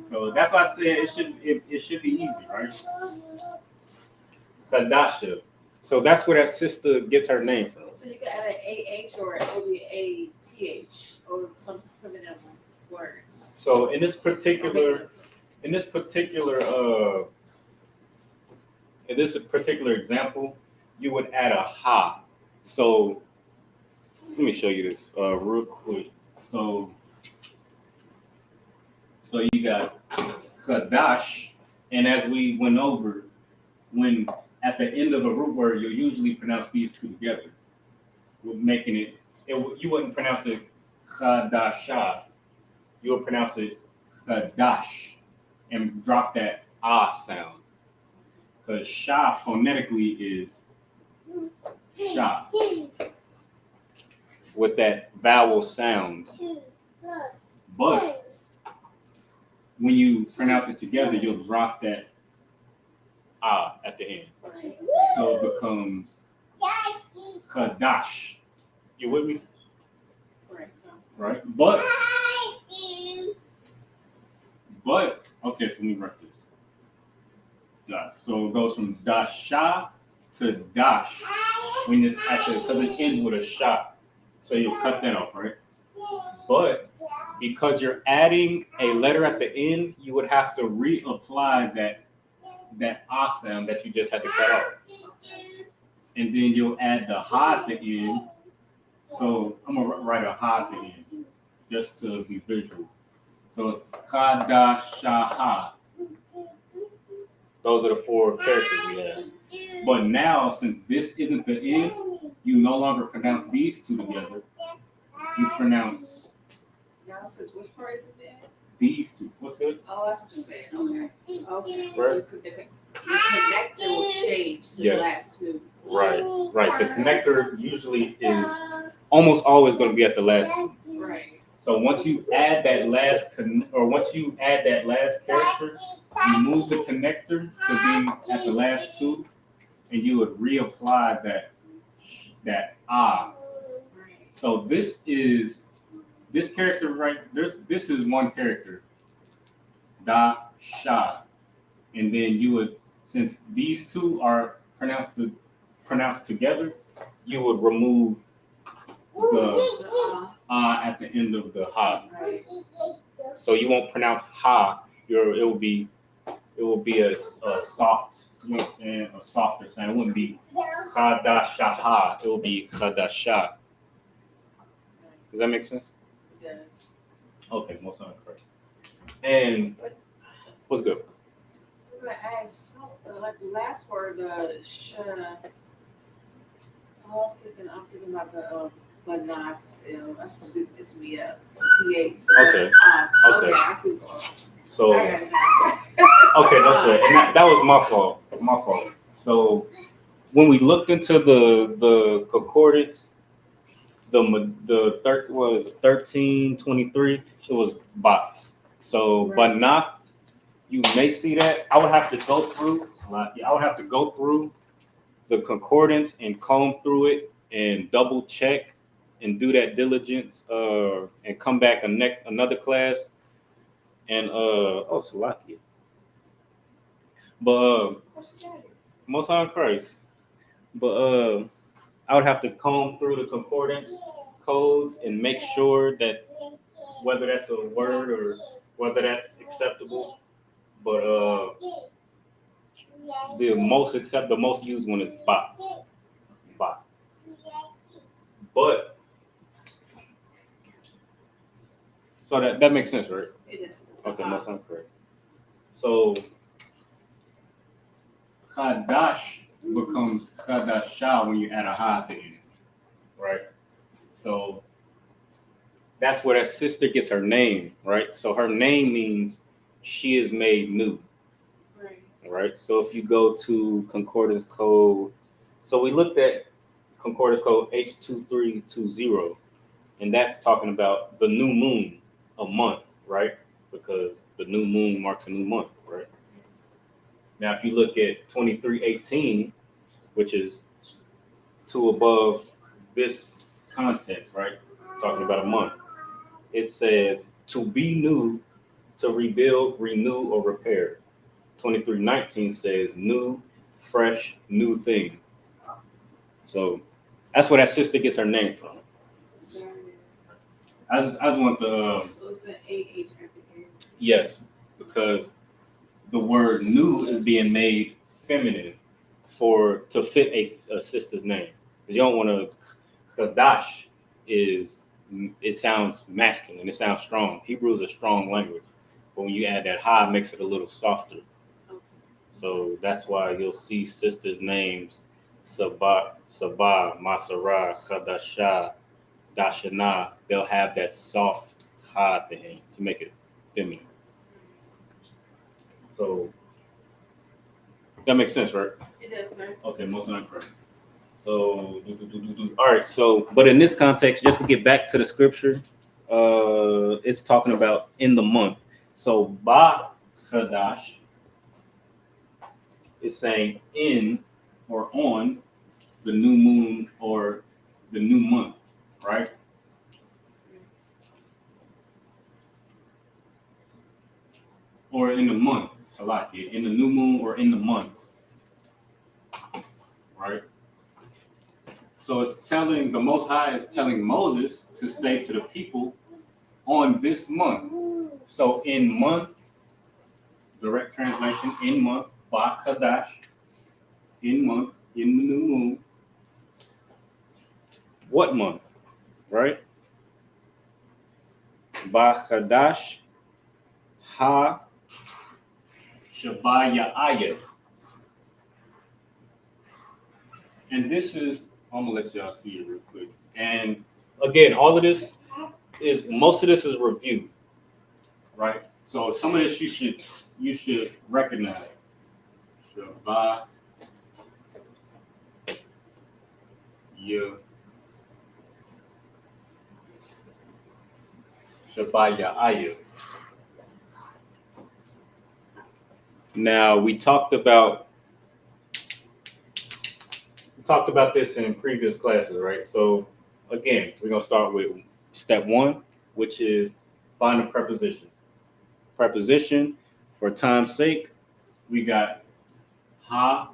So that's why I said it should be easy, right? Qadash. So that's where that sister gets her name from. So you can add an AH or only a TH or some feminine words. So in this particular example, you would add a ha. So let me show you this real quick. So you got Qadash, and as we went over, when at the end of a root word, you'll usually pronounce these two together, making it you wouldn't pronounce it Qadasha, you would pronounce it Qadash, and drop that ah sound, because sha phonetically is sha with that vowel sound, but when you pronounce it together, you'll drop that ah at the end. So it becomes Qadash. You with me? Right? But okay, so let me write this. Dash. So it goes from dasha to dash when it's because it ends with a sha. So you'll cut that off, right? But because you're adding a letter at the end, you would have to reapply that ah sound that you just had to cut off. And then you'll add the ha at the end. So I'm gonna write a ha at the end just to be visual. So it's Qadashaha. Those are the four characters we have. But now, since this isn't the end, you no longer pronounce these two together. You pronounce Now it says which part is it then? these two. What's good? Oh, that's what you're saying. Okay. Okay. Right. So the connector will change to the last two. Right. The connector usually is almost always going to be at the last two. Right. So once you add that last character, you move the connector to be at the last two, and you would reapply that ah. So this character right this is one character, da sha, and then you would, since these two are pronounced together, you would remove the at the end of the ha. So you won't pronounce ha. It will be a soft, you know what I'm saying, a softer sound. It wouldn't be Qadashaha. It will be Qadasha. Does that make sense? It does. Okay, most of it correct. And what's good? I'm gonna ask like the last word, sh. Oh, I'm thinking about the but not still. I'm supposed to be a TH. Okay. Okay. I see. So okay, that's it. And that was my fault. So when we looked into the concordance, the 1323, it was bath. So banath, you may see that. I would have to go through the concordance and comb through it and double check and do that diligence and come back another class and Salakia. But most on Christ. But I would have to comb through the concordance codes and make sure that whether that's a word or whether that's acceptable. But the most used one is ba. But so that makes sense, right? It is. Okay, most on Christ. So Qadash becomes Qadashah when you add a ha at the end, right? So that's where that sister gets her name, right? So her name means she is made new, right? So if you go to Concordance Code, so we looked at Concordance Code H2320, and that's talking about the new moon, a month, right? Because the new moon marks a new month, right? Now, if you look at 2318, which is two above this context, right? Talking about a month. It says to be new, to rebuild, renew, or repair. 2319 says new, fresh, new thing. So that's where that sister gets her name from. I just want the So it's the AH at the end. yes, because the word new is being made feminine to fit a sister's name. Because you don't want to. Qadash it sounds masculine. It sounds strong. Hebrew is a strong language, but when you add that ha, it makes it a little softer. So that's why you'll see sisters' names: Sabah, Masarah, Qadashah, Dashana. They'll have that soft ha at the end to make it feminine. So that makes sense, right? It does, sir. Okay, most of them correct. So, all right. So, but in this context, just to get back to the scripture, it's talking about in the month. So, Ba Qadash is saying in or on the new moon or the new month, right? Or in the month, Salaki, in the new moon or in the month, right? So it's telling, the Most High is telling Moses to say to the people on this month. So in month, direct translation, in month, Ba Qadash, in month, in the new moon. What month, right? Ba Qadash, Ha Shabaya'ayah. And this is, I'm gonna let y'all see it real quick. And again, all of this most of this is review, right? So some of this you should recognize. Shabbat Shabaya'ayah. Now we talked about this in previous classes, right? So again, we're gonna start with step one, which is find a preposition. Preposition, for time's sake, we got ha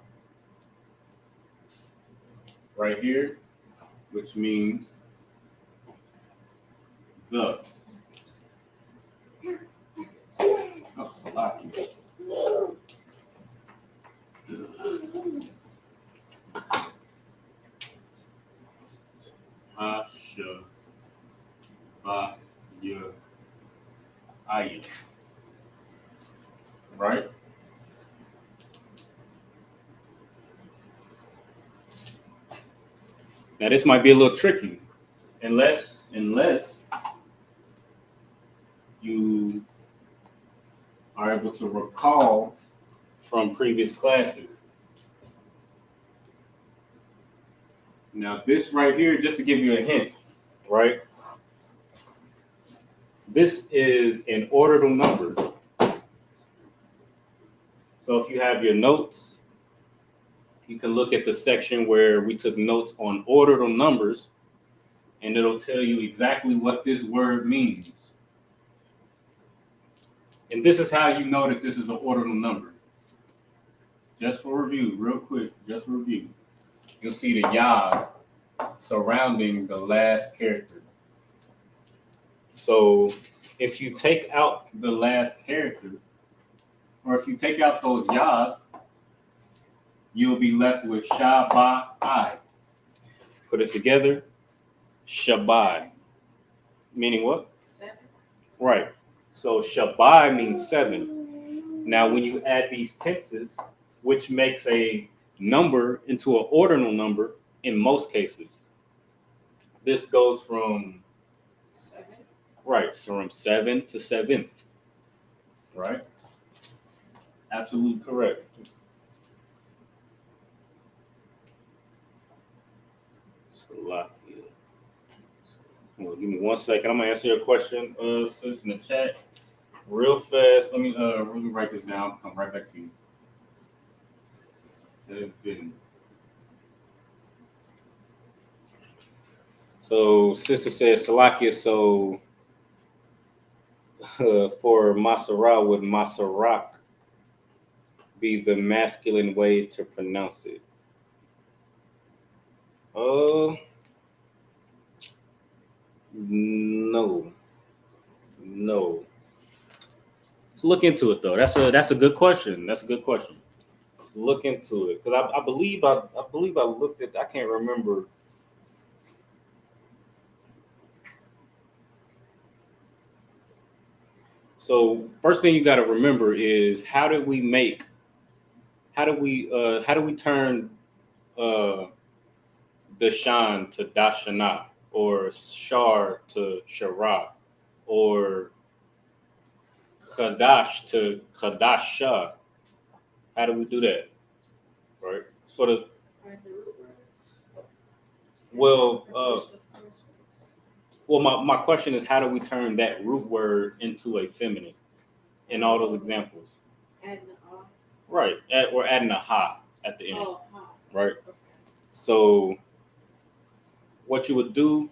right here, which means the. Oh, Salaki. Hasha ba ya ayin. Right? Now this might be a little tricky, unless you are able to recall from previous classes. Now this right here, just to give you a hint, right? This is an ordinal number. So if you have your notes, you can look at the section where we took notes on ordinal numbers, and it'll tell you exactly what this word means. And this is how you know that this is an ordinal number. Just for review, real quick, just review. You'll see the yah surrounding the last character. So if you take out the last character, or if you take out those yahs, you'll be left with Shabai. Put it together, Shabai. Meaning what? 7. Right. So Shabai means 7. Now, when you add these tenses, which makes a number into an ordinal number in most cases. This goes from 7. right, so from 7 to 7th. Right? Absolutely correct. Salakia. Well, give me 1 second. I'm gonna answer your question, sis, in the chat real fast. Let me write this down. I'll come right back to you. 7. So, sister says Salakia. So, for Masara, would Masarak be the masculine way to pronounce it? No. Let's look into it though. That's a good question. Let's look into it because I believe I looked at. I can't remember. So first thing you got to remember is how do we turn Dashan to Dashana or Shar to Shara or Qadash to Qadasha? How do we do that? Right? Sort of. Well, my question is, how do we turn that root word into a feminine in all those examples? Adding a Right. We're adding a ha at the end. Oh, ha. Right. Okay. So what you would do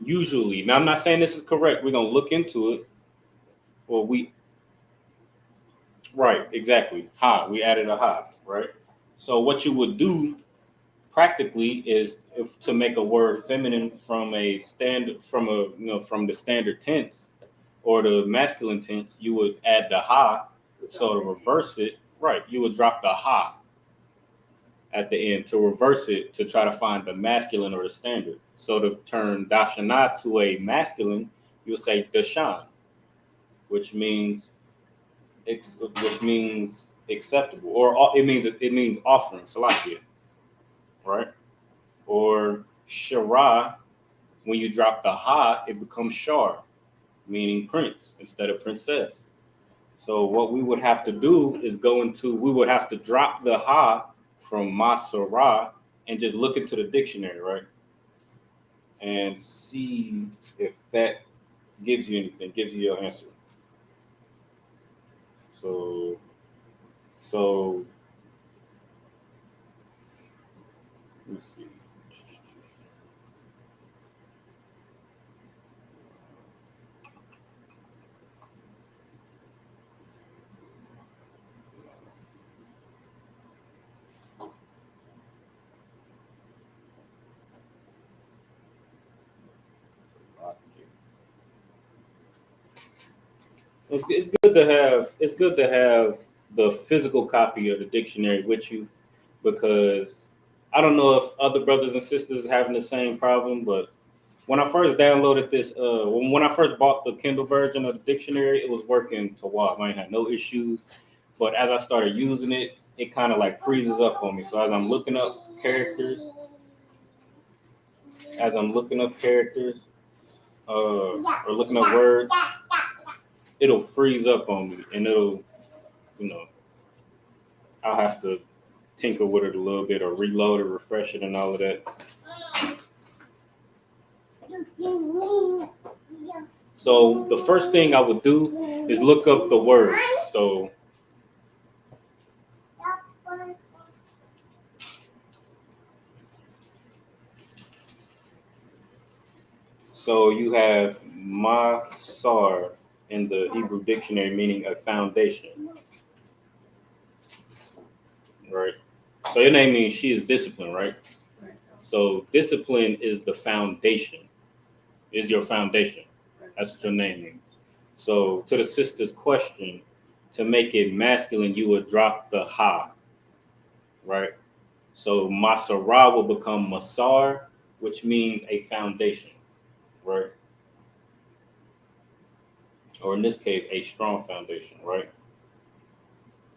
usually, now I'm not saying this is correct. We're going to look into it. Well, right, exactly. Ha, we added a ha, right? So what you would do practically is if to make a word feminine from the standard tense or the masculine tense, you would add the ha. So to reverse it, right, you would drop the ha at the end to reverse it to try to find the masculine or the standard. So to turn dashana to a masculine, you'll say dashan, which means acceptable, or it means offering, salakia, right? Or shara, when you drop the ha, it becomes shar, meaning prince instead of princess. So what we would have to do is we would have to drop the ha from Masara and just look into the dictionary, right? And see if that gives you anything, gives you your answer. So let me see. It's good to have the physical copy of the dictionary with you, because I don't know if other brothers and sisters are having the same problem, but when I first downloaded this, when I first bought the Kindle version of the dictionary, it was working to walk. I ain't had no issues, but as I started using it, it kind of like freezes up on me. So as I'm looking up characters, or looking up words, it'll freeze up on me, and I'll have to tinker with it a little bit or reload it, refresh it, and all of that. So the first thing I would do is look up the word. So you have Masar in the Hebrew dictionary, meaning a foundation, right? So your name means she is disciplined, right? So discipline is the foundation, is your foundation. That's what your name means. So to the sister's question, to make it masculine, you would drop the ha, right? So Masara will become Masar, which means a foundation, right? Or in this case, a strong foundation, right?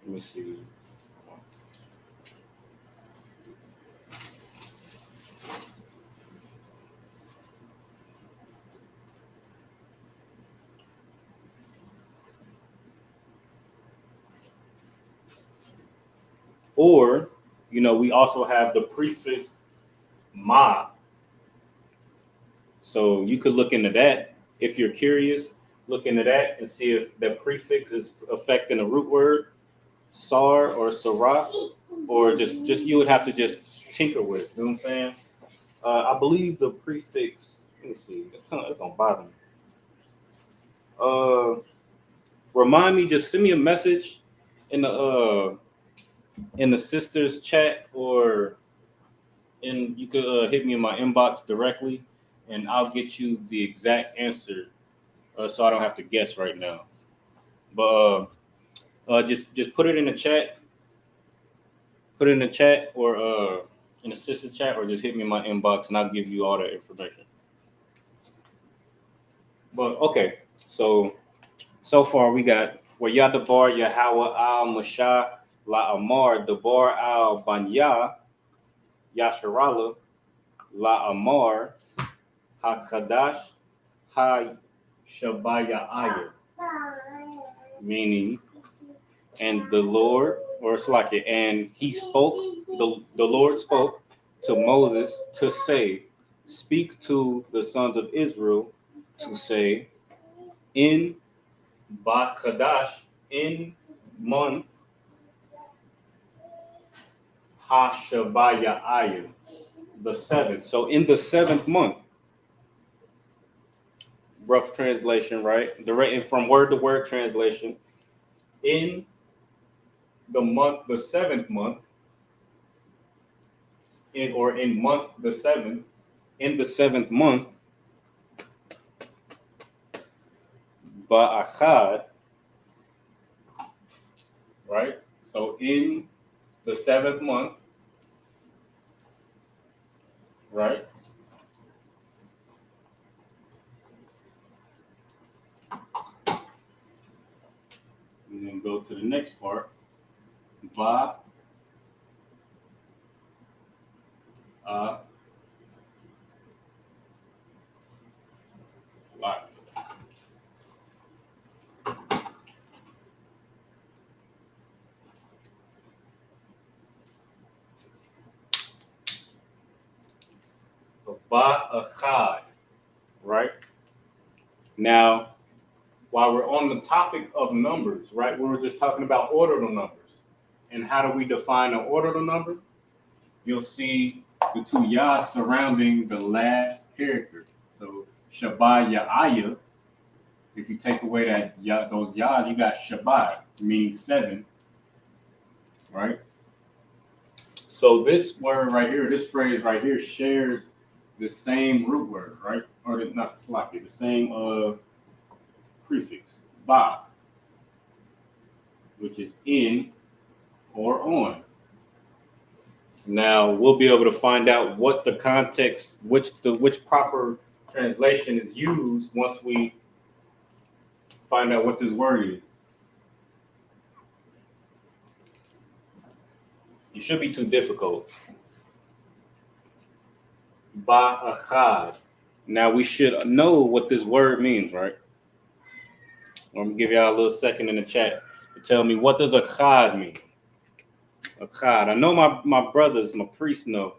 Let me see. Or, we also have the prefix ma. So you could look into that if you're curious. Look into that and see if that prefix is affecting a root word, sar or sarah, or just you would have to just tinker with it. You know what I'm saying? I believe the prefix. Let me see. It's gonna bother me. Remind me. Just send me a message in the sisters chat, or you could hit me in my inbox directly, and I'll get you the exact answer, so I don't have to guess right now. But just put it in the chat. Put it in the chat, or in the sister chat, or just hit me in my inbox, and I'll give you all that information. But okay, so far we got Wayadabar Yahweh al Mashah La Amar Dabar al Banya Yasharala La Amar Ha Qadash Ha Shabaya Ayer, meaning, and the Lord, or it's like it, and he spoke, the Lord spoke to Moses to say, speak to the sons of Israel to say, in Ba Qadash, in month Ha Shabaya Ayer, the seventh. So in the seventh month, rough translation, right? From word to word translation, in the seventh month, in month the seventh, in the seventh month, Ba'achad, right? So in the seventh month, right? And then go to the next part. Ba a lot. So Ba'achad, right? Now, while we're on the topic of numbers, right? We were just talking about ordinal numbers. And how do we define an ordinal number? You'll see the two yas surrounding the last character. So Shabbat Ya'aya, if you take away those yas, you got Shabbat, meaning 7, right? So this word right here, this phrase right here, shares the same root word, right? Or not sloppy, the same prefix, ba, which is in or on. Now we'll be able to find out what the context, which proper translation is used once we find out what this word is. It should be too difficult. Ba'achad. Now we should know what this word means, right? I'm gonna give y'all a little second in the chat to tell me, what does achad mean? Achad. I know my brothers, my priests know,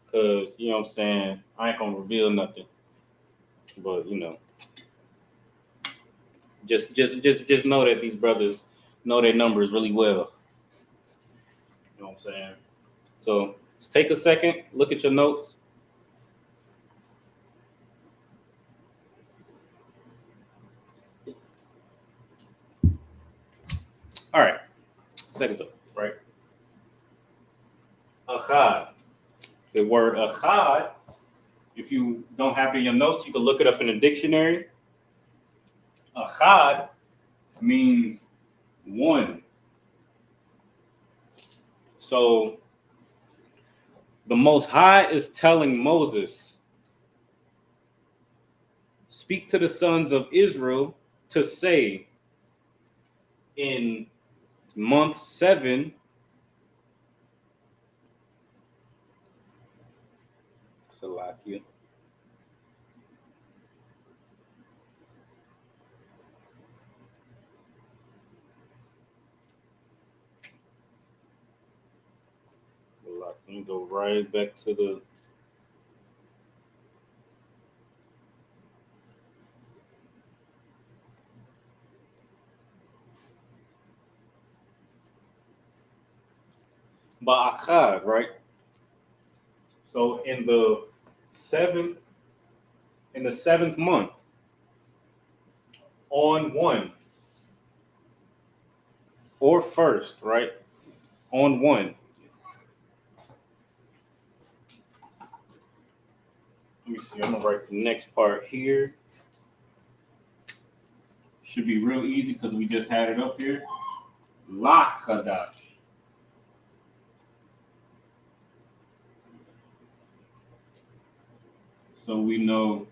because you know what I'm saying, I ain't gonna reveal nothing. But just know that these brothers know their numbers really well. You know what I'm saying? So let's take a second, look at your notes. All right, second up, right? Achad. The word achad, if you don't have it in your notes, you can look it up in a dictionary. Achad means one. So the Most High is telling Moses, speak to the sons of Israel to say, in month 7, Salakia, Let me go right back to the. Ba'akad, right? So in the seventh month, on one or first, right? On one. Let me see. I'm gonna write the next part here. Should be real easy because we just had it up here. La Qadash. So we know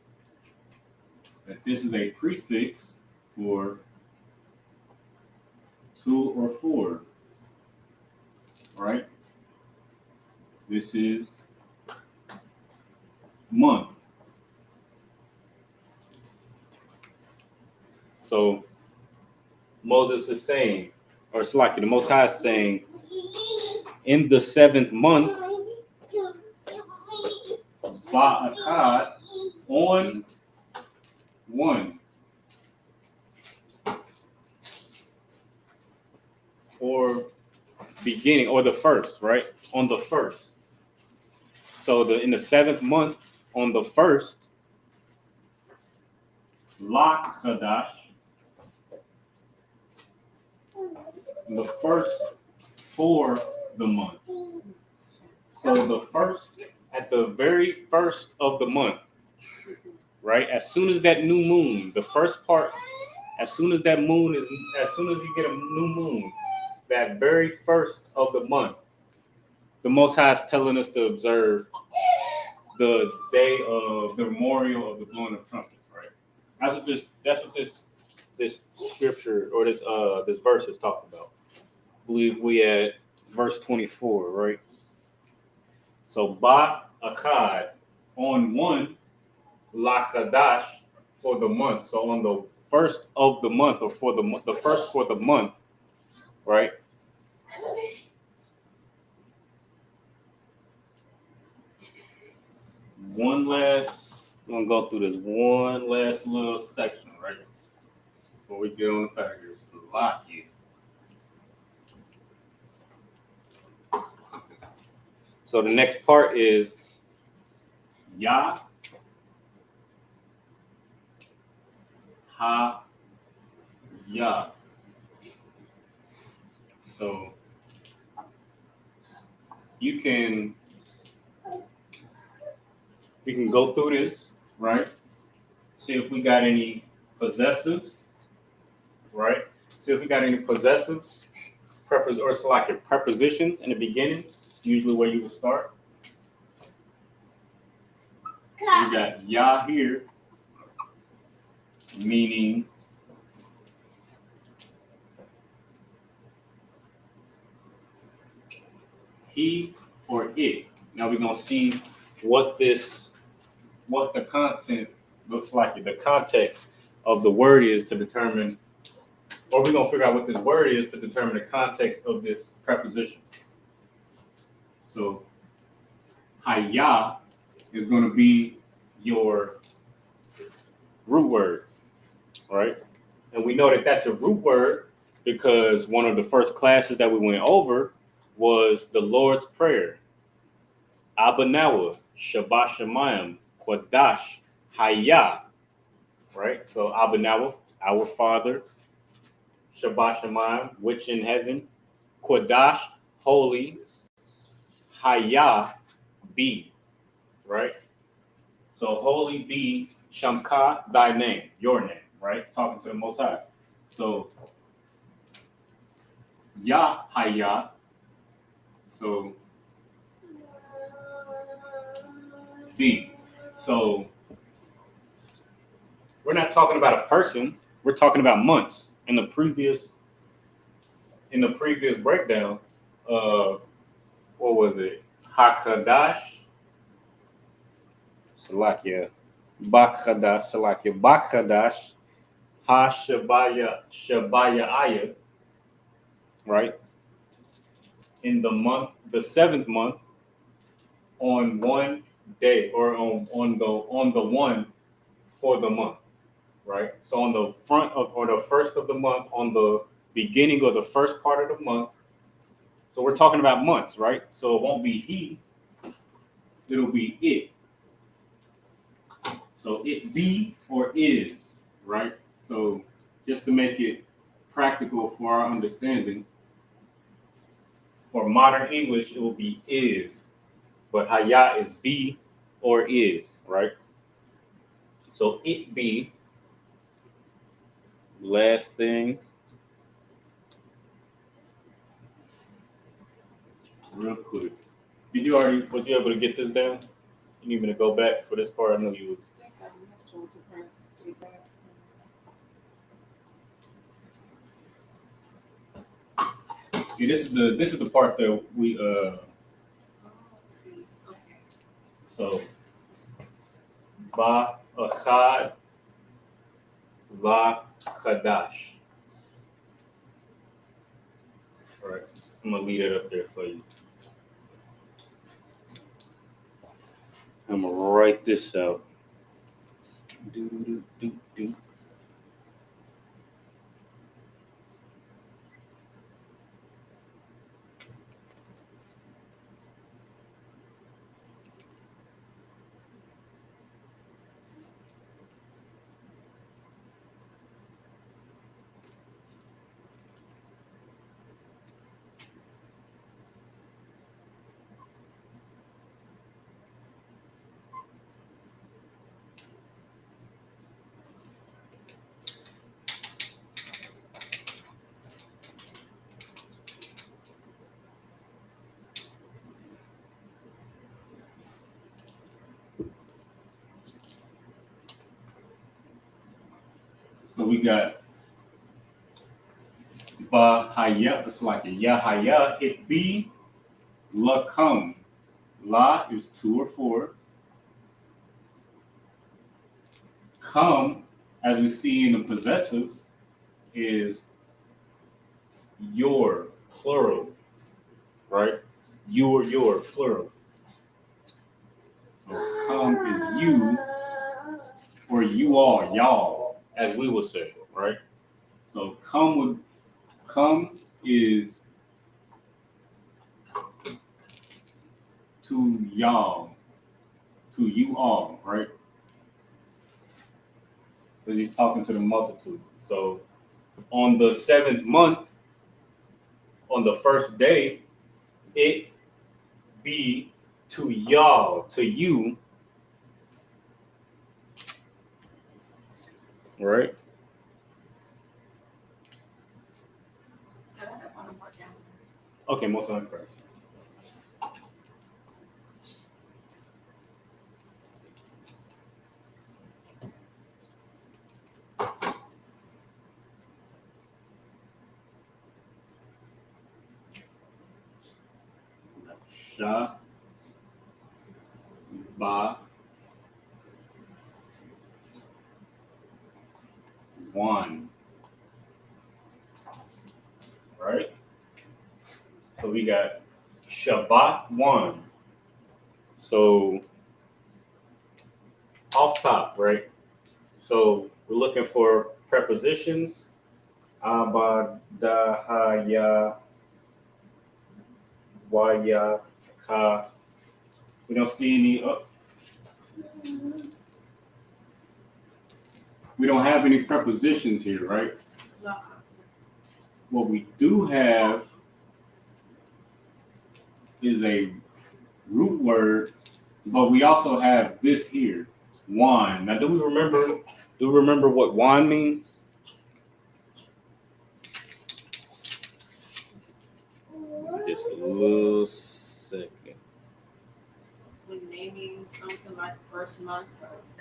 that this is a prefix for 2 or 4, right? This is month. So Moses is saying, or it's like the Most High is saying, in the 7th month, Ba'akad, on 1. Or beginning, or the first, right? On the first. So in the 7th month, on the first, La Qadash, the first for the month. So the first, at the very first of the month, right? As soon as that new moon, the first part, as soon as that moon is, as soon as you get a new moon, that very first of the month, the Most High is telling us to observe the day of the memorial of the blowing of trumpets, right? That's what this scripture or this verse is talking about. I believe we at verse 24, right? So Ba'akad, on 1, La Qadash, for the month. So on the first of the month, or for the first for the month, right? I'm gonna go through this one last little section, right? Before we get on the back here. So the next part is Yah Ha Yah. So we can go through this, right? See if we got any possessives, right? See if we got any possessives, or selected prepositions in the beginning. Usually where you would start. We got Yah here, meaning he or it. Now we're gonna see what the content looks like, the context of the word is to determine, or we're gonna figure out what this word is to determine the context of this preposition. So Hayah is going to be your root word, right? And we know that that's a root word because one of the first classes that we went over was the Lord's Prayer. Abba Nawa, Shabbat Shemayim, Qadash, Hayah, right? So Abba Nawa, our Father, Shabbat Shemayim, which in heaven, Qadash, holy, Hayah, be, right? So holy be Shamka, thy name, your name, right? Talking to the Most High. So Yah Hayah. So be. So we're not talking about a person. We're talking about months. In the previous breakdown, what was it? Hakadash. Salakia, Bakadash, Salakia, Bakadash, Shabaya'aya, right? In the 7th month, on one day or on the one for the month, right? So on the front of or the first of the month, on the beginning of the first part of the month. So we're talking about months, right? So it won't be he, it'll be it. So it be or is, right? So just to make it practical for our understanding, for modern English, it will be is, but haya is be or is, right? So it be, last thing, real quick. Was you able to get this down? You need me to go back for this part? I know you was. See, this is the part that we Let's see. Okay. so ba achad la Qadash. All right, I'm gonna leave it up there for you. I'm gonna write this out. Do, do, do, do. So we got ba haya. It's like a ya haya. It be la come. La is 2 or 4. Come, as we see in the possessives, is your, plural, right? Your, plural. So come is you, or you all, y'all, as we would say, right? So come is to y'all, to you all, right? Because he's talking to the multitude. So on the 7th month, on the first day, it be to y'all, to you, right? Okay, most of them first. Sha, ba, one, right? So we got Shabbat 1. So off top, right? So we're looking for prepositions. Aba, da, ha, ya, wa, ya, ka. We don't see any. We don't have any prepositions here, right? No. What we do have is a root word, but we also have this here, wine. Now, do we remember what wine means? Just a little second. When naming something like first month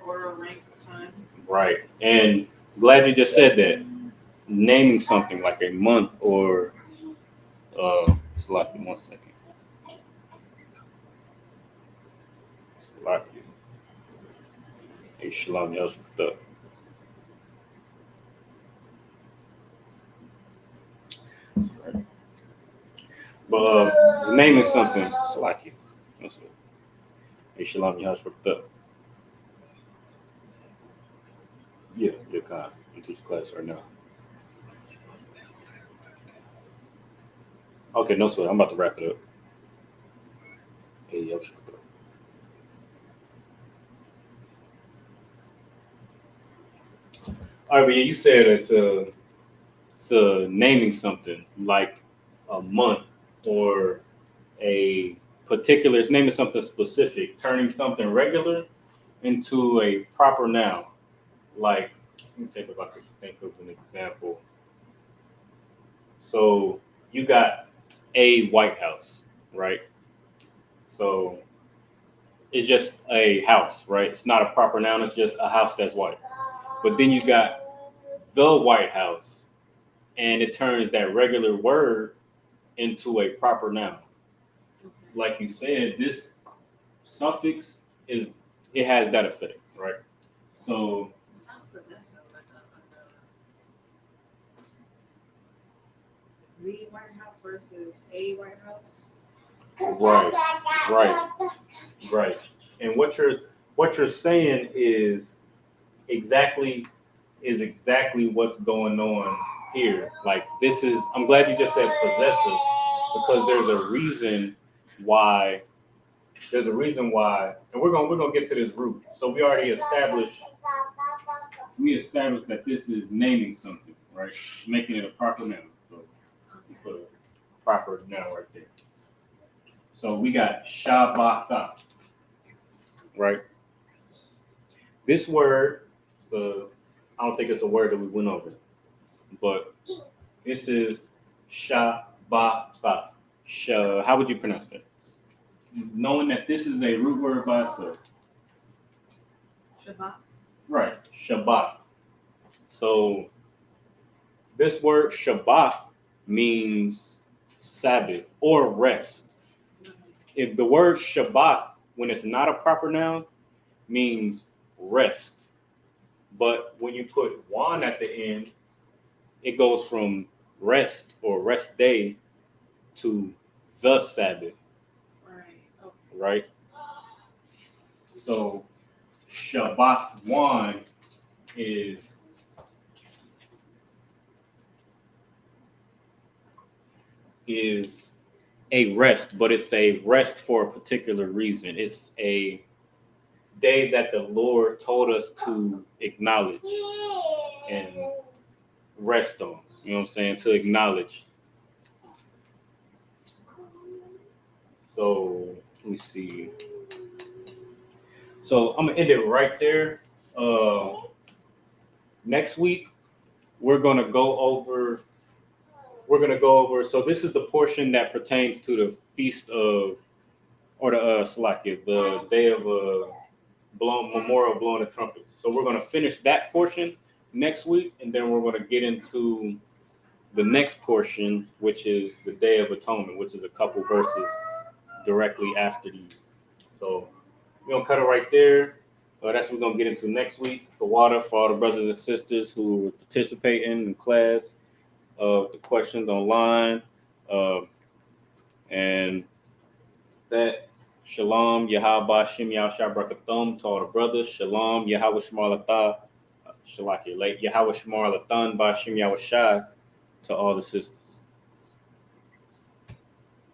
or rank of time. Right. And glad you just said that. Naming something like a month or select 1 second. Select a shalom yashukta. Right. But naming something, select you. That's it. Hey, Shalom, your house worked up. Yeah, you're kind. You teach class right now. Okay, no sweat. I'm about to wrap it up. Hey, yo, all right, but yeah, you said it's naming something like a month or a particular. It's naming something specific, turning something regular into a proper noun. Like, let me think about to think of an example. So you got a White House, right? So it's just a house, right? It's not a proper noun. It's just a house that's white. But then you got the White House, and it turns that regular word into a proper noun. Like you said, this suffix it has that effect, right? So It sounds possessive, like the White House versus a White House. Right. And what you're saying is exactly what's going on here. Like this is. I'm glad you just said possessive because there's a reason why. And we're gonna get to this root. So we already established that this is naming something, right? Making it a proper noun. So put a proper noun right there. So we got Shabbatha, right? This word, I don't think it's a word that we went over, but this is Shabbatha. How would you pronounce that? Knowing that this is a root word by itself. Shabbat. Right, Shabbat. So this word Shabbat means Sabbath or rest. If the word Shabbat, when it's not a proper noun, means rest. But when you put one at the end, it goes from rest or rest day to the Sabbath. Right. Okay. Right? So Shabbat one is a rest, but it's a rest for a particular reason. It's a day that the Lord told us to acknowledge and rest on. You know what I'm saying? To acknowledge. So let me see. So I'm gonna end it right there. Next week we're gonna go over. So this is the portion that pertains to the feast of, or the Salakia, the day of memorial blowing the trumpets. So we're gonna finish that portion next week, and then we're gonna get into the next portion, which is the Day of Atonement, which is a couple verses directly after these. So we're gonna cut it right there. That's what we're gonna get into next week. The water for all the brothers and sisters who are participating in class, the questions online, and that. Shalom, Yahweh Shem Yahshua Brakathum to all the brothers. Shalom, Yahweh Shemar Latah, Shalaki, Yahweh Shemar Lathan Ba Shem Yahweh Shai to all the sisters.